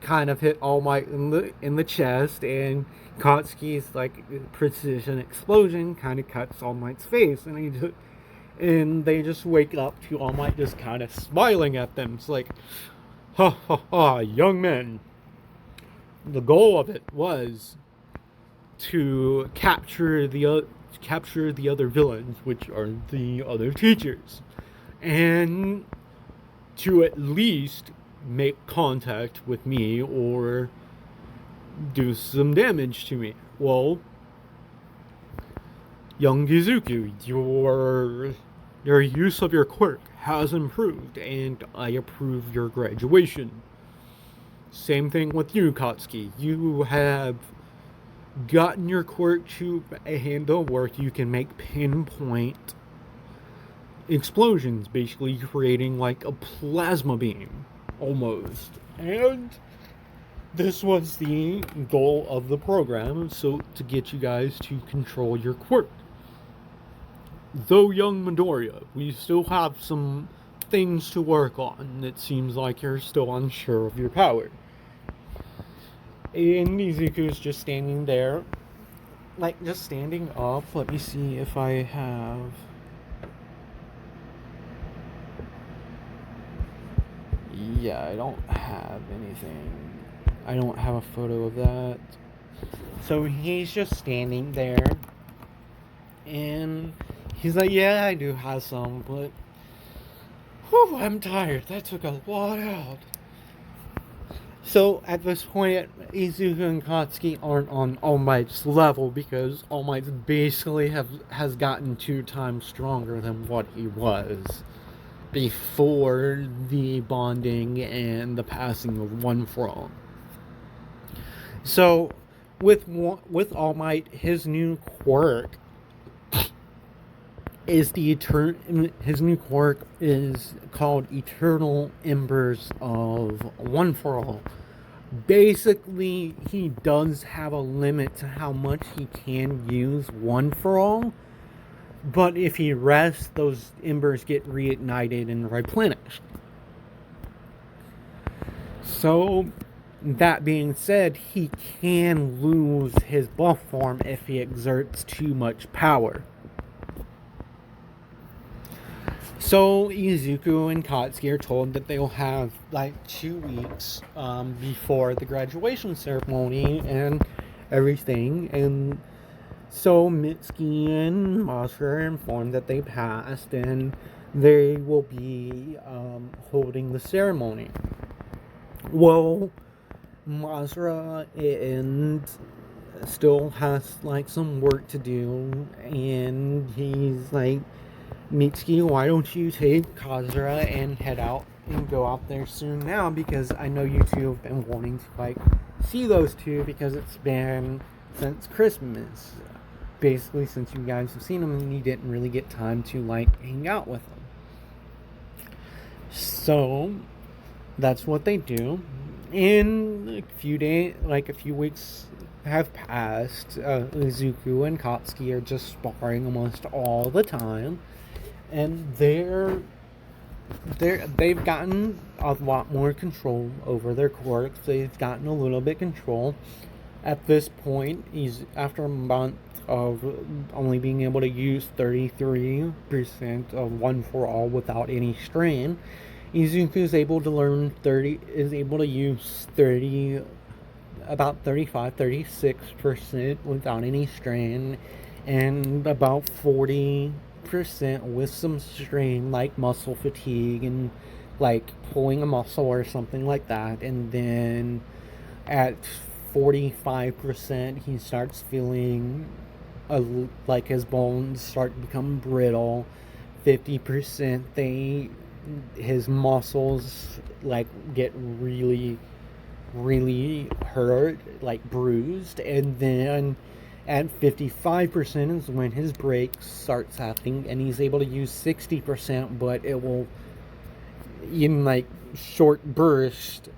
kind of hit All Might in the chest, and Katsuki's like precision explosion kind of cuts All Might's face, and they just wake up to All Might just kind of smiling at them. It's like, ha ha ha, young men. The goal of it was to capture the other villains, which are the other teachers, and to at least make contact with me or do some damage to me. Well, young Izuku, your use of your quirk has improved, and I approve your graduation. Same thing with you, Katsuki. You have gotten your quirk to a handle where you can make pinpoint explosions, basically creating like a plasma beam, almost. And this was the goal of the program, so to get you guys to control your quirk. Though young Midoriya, we still have some things to work on. It seems like you're still unsure of your power. And Izuku's just standing there, like just standing up. Let me see if I have. Yeah, I don't have anything. I don't have a photo of that. So he's just standing there, and he's like, yeah, I do have some, but whew, I'm tired. That took a lot out. So at this point, Izuku and Katsuki aren't on All Might's level because All Might basically has gotten 2 times stronger than what he was before the bonding and the passing of One For All. So with All Might, his new quirk is his new quirk is called Eternal Embers of One For All. Basically, he does have a limit to how much he can use One For All, but if he rests, those embers get reignited and replenished. So, that being said, he can lose his buff form if he exerts too much power. So Izuku and Katsuki are told that they'll have like 2 weeks before the graduation ceremony and everything, and so Mitsuki and Masura are informed that they passed and they will be holding the ceremony. Well, Masura and still has like some work to do, and he's like, Mitsuki, why don't you take Kazura and head out and go out there soon now, because I know you two have been wanting to like see those two because it's been since Christmas, basically since you guys have seen them and you didn't really get time to like hang out with them. So that's what they do. In a few days, like a few weeks have passed, Izuku and Katsuki are just sparring almost all the time. And they've gotten a lot more control over their quirks. They've gotten a little bit control. At this point, after a month of only being able to use 33% of One For All without any strain, Izuku is able to use about 36% without any strain. and about 40% with some strain, like muscle fatigue and like pulling a muscle or something like that. And then at 45%, he starts feeling like his bones start to become brittle. 50%, his muscles like get really hurt, like bruised. And then at 55% is when his break starts happening, and he's able to use 60%, but it will in like short burst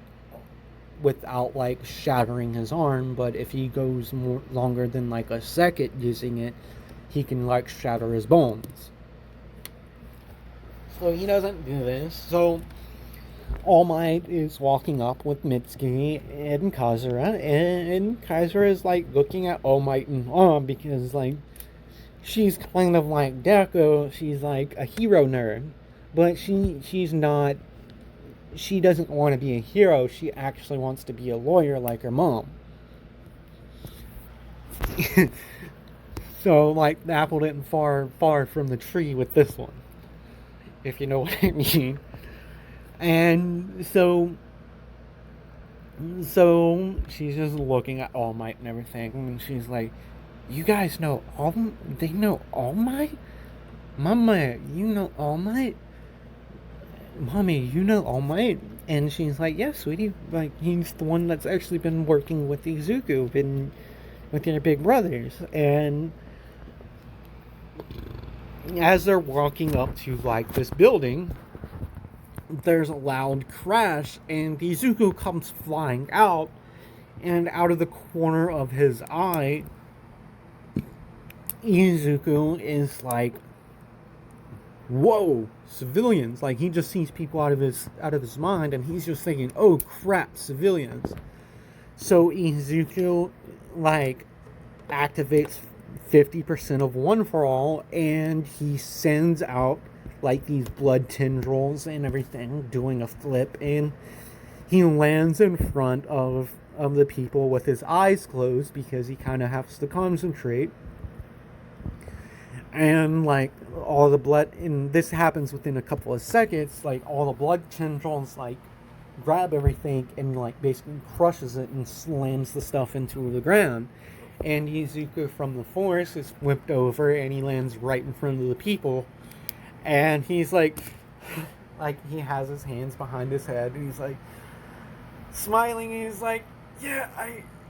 without like shattering his arm. But if he goes more longer than like a second using it, he can like shatter his bones. So he doesn't do this. So All Might is walking up with Mitsuki and Kazura, and Kazura is like looking at All Might in awe because like she's kind of like Deku. She's like a hero nerd, but she's not. She doesn't want to be a hero. She actually wants to be a lawyer like her mom. So like the apple didn't far from the tree with this one, if you know what I mean. And so she's just looking at All Might and everything, and she's like, "You guys know All? They know All Might? Mama, you know All Might? Mommy, you know All Might?" And she's like, "Yeah, sweetie. Like he's the one that's actually been working with Izuku, been with your big brothers." And as they're walking up to like this building, there's a loud crash, and Izuku comes flying out, and out of the corner of his eye, Izuku is like, "Whoa, civilians!" Like he just sees people out of his mind, and he's just thinking, "Oh crap, civilians!" So Izuku like activates 50% of One for All, and he sends out like these blood tendrils and everything, doing a flip, and he lands in front of the people with his eyes closed because he kind of has to concentrate. And like all the blood, and this happens within a couple of seconds, like all the blood tendrils like grab everything and like basically crushes it and slams the stuff into the ground. And Izuku from the force is flipped over, and he lands right in front of the people. And he's like he has his hands behind his head, and he's like smiling, and he's like, "Yeah,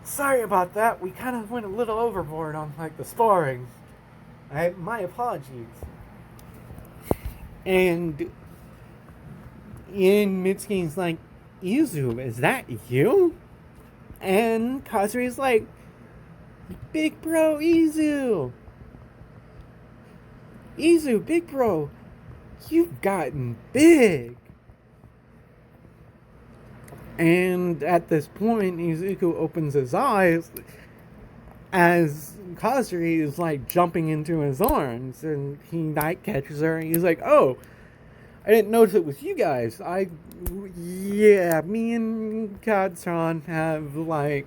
sorry about that. We kind of went a little overboard on like the sparring. My apologies." And Mitsuki's like, "Izu, is that you?" And Kazuri's like, "Big bro, Izu, big bro, you've gotten big." And at this point, Izuku opens his eyes as Kazuri is like jumping into his arms, and he night catches her, and he's like, "Oh, I didn't notice it was you guys. Yeah, me and Katsuran have like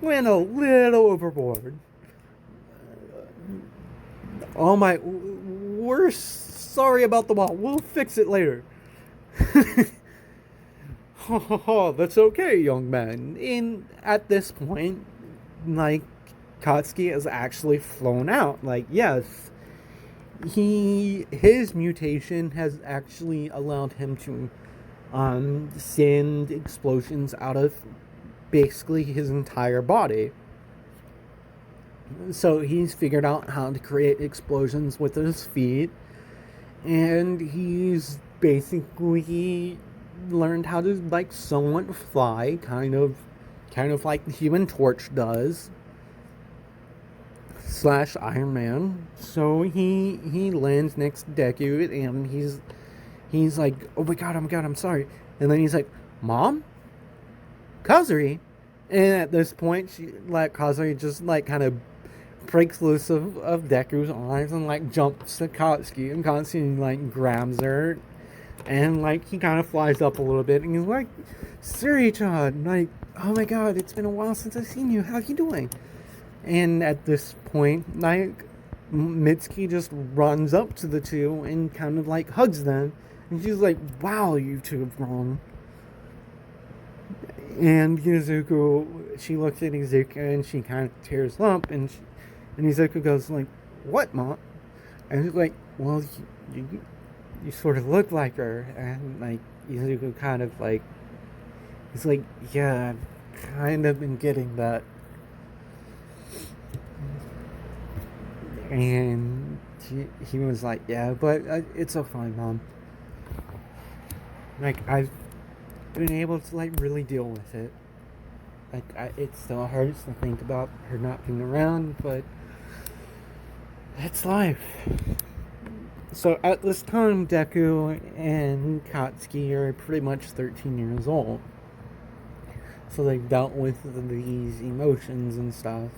went a little overboard. Oh my, we're sorry about the wall. We'll fix it later." Oh, that's okay, young man. And at this point, like, Katsuki has actually flown out. Like, yes, his mutation has actually allowed him to send explosions out of basically his entire body. So he's figured out how to create explosions with his feet, and he's basically learned how to like somewhat fly, kind of like the Human Torch does / Iron Man. So he lands next to Deku, and he's like, "Oh my god, I'm sorry." And then he's like, "Mom? Kazuri?" And at this point, Kazuri just like kind of breaks loose of Deku's arms and like jumps to Katsuki, and Katsuki like grabs her, and like he kind of flies up a little bit, and he's like, "Suri-chan, like, oh my god, it's been a while since I've seen you. How you doing?" And at this point, like, Mitsuki just runs up to the two and kind of like hugs them. And she's like, wow, you two have grown. And Izuku, she looks at Izuku and she kind of tears up. And Izuku goes like, what, Mom? And he's like, well, you sort of look like her. And like, Izuku kind of like, he's like, yeah, I've kind of been getting that. And he was like, yeah, but it's so fine, Mom. Like, I've been able to like really deal with it. Like, it still hurts to think about her not being around, but that's life. So at this time, Deku and Katsuki are pretty much 13 years old. So they've dealt with these emotions and stuff.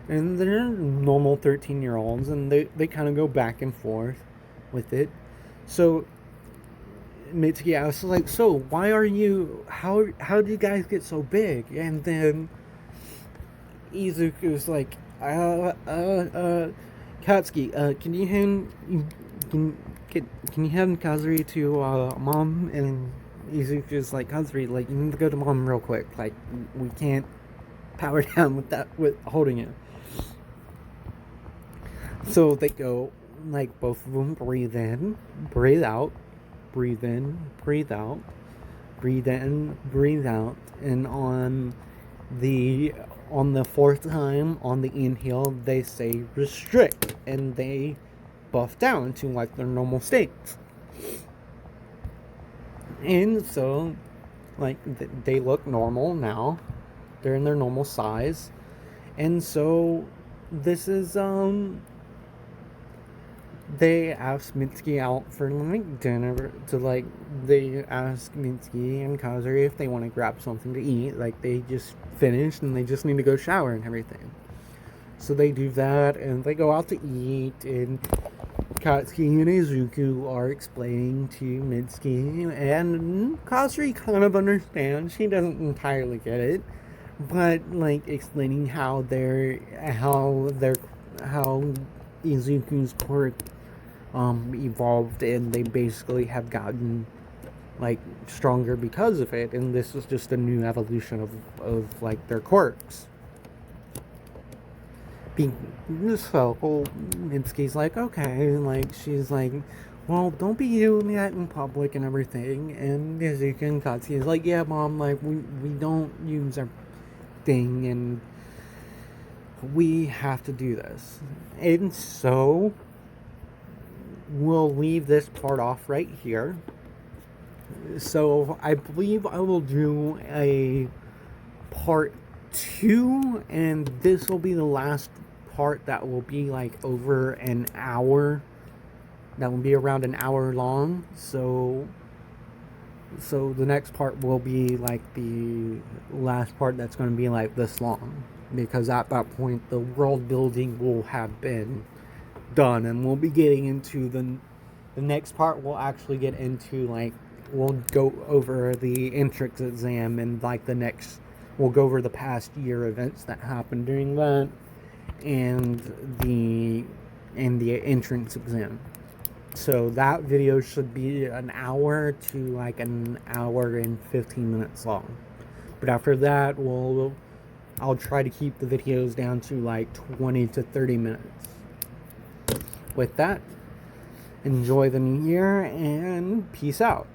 And they're normal 13-year-olds, and they kind of go back and forth with it. So Mitsuki asks, like, so why are you, how do you guys get so big? And then Izuku's like, Katsuki, can you hand, can you hand Kazuri to, Mom? And Izuku's like, Kazuri, like, you need to go to Mom real quick. Like, we can't power down with holding it. So they go, like, both of them breathe in, breathe out, breathe in, breathe out, breathe in, breathe out, and on the fourth time, on the inhale, they say restrict, and they buff down to like their normal states. And so, like, they look normal now. They're in their normal size. And so this is they ask Mitsuki out for like dinner to like, they ask Mitsuki and Kazuri if they want to grab something to eat. Like, they just finished and they just need to go shower and everything. So they do that and they go out to eat, and Katsuki and Izuku are explaining to Mitsuki, and Kazuri kind of understands. She doesn't entirely get it, but like explaining how Izuku's quirk evolved, and they basically have gotten like stronger because of it, and this is just a new evolution of like their quirks. So Mitsuki's like, okay, and like she's like, well, don't be doing that in public and everything. And Izuku and Katsuki is like, yeah, Mom, like we don't use our thing, and we have to do this. And so we'll leave this part off right here. So I believe I will do a part 2, and this will be the last part that will be like over an hour. That will be around an hour long. So the next part will be like the last part that's going to be like this long, because at that point the world building will have been done, and we'll be getting into the next part. We'll actually get into like, we'll go over the entrance exam, and like we'll go over the past year events that happened during that, and the entrance exam. So that video should be an hour to like an hour and 15 minutes long. But after that, I'll try to keep the videos down to like 20 to 30 minutes. With that, enjoy the new year and peace out.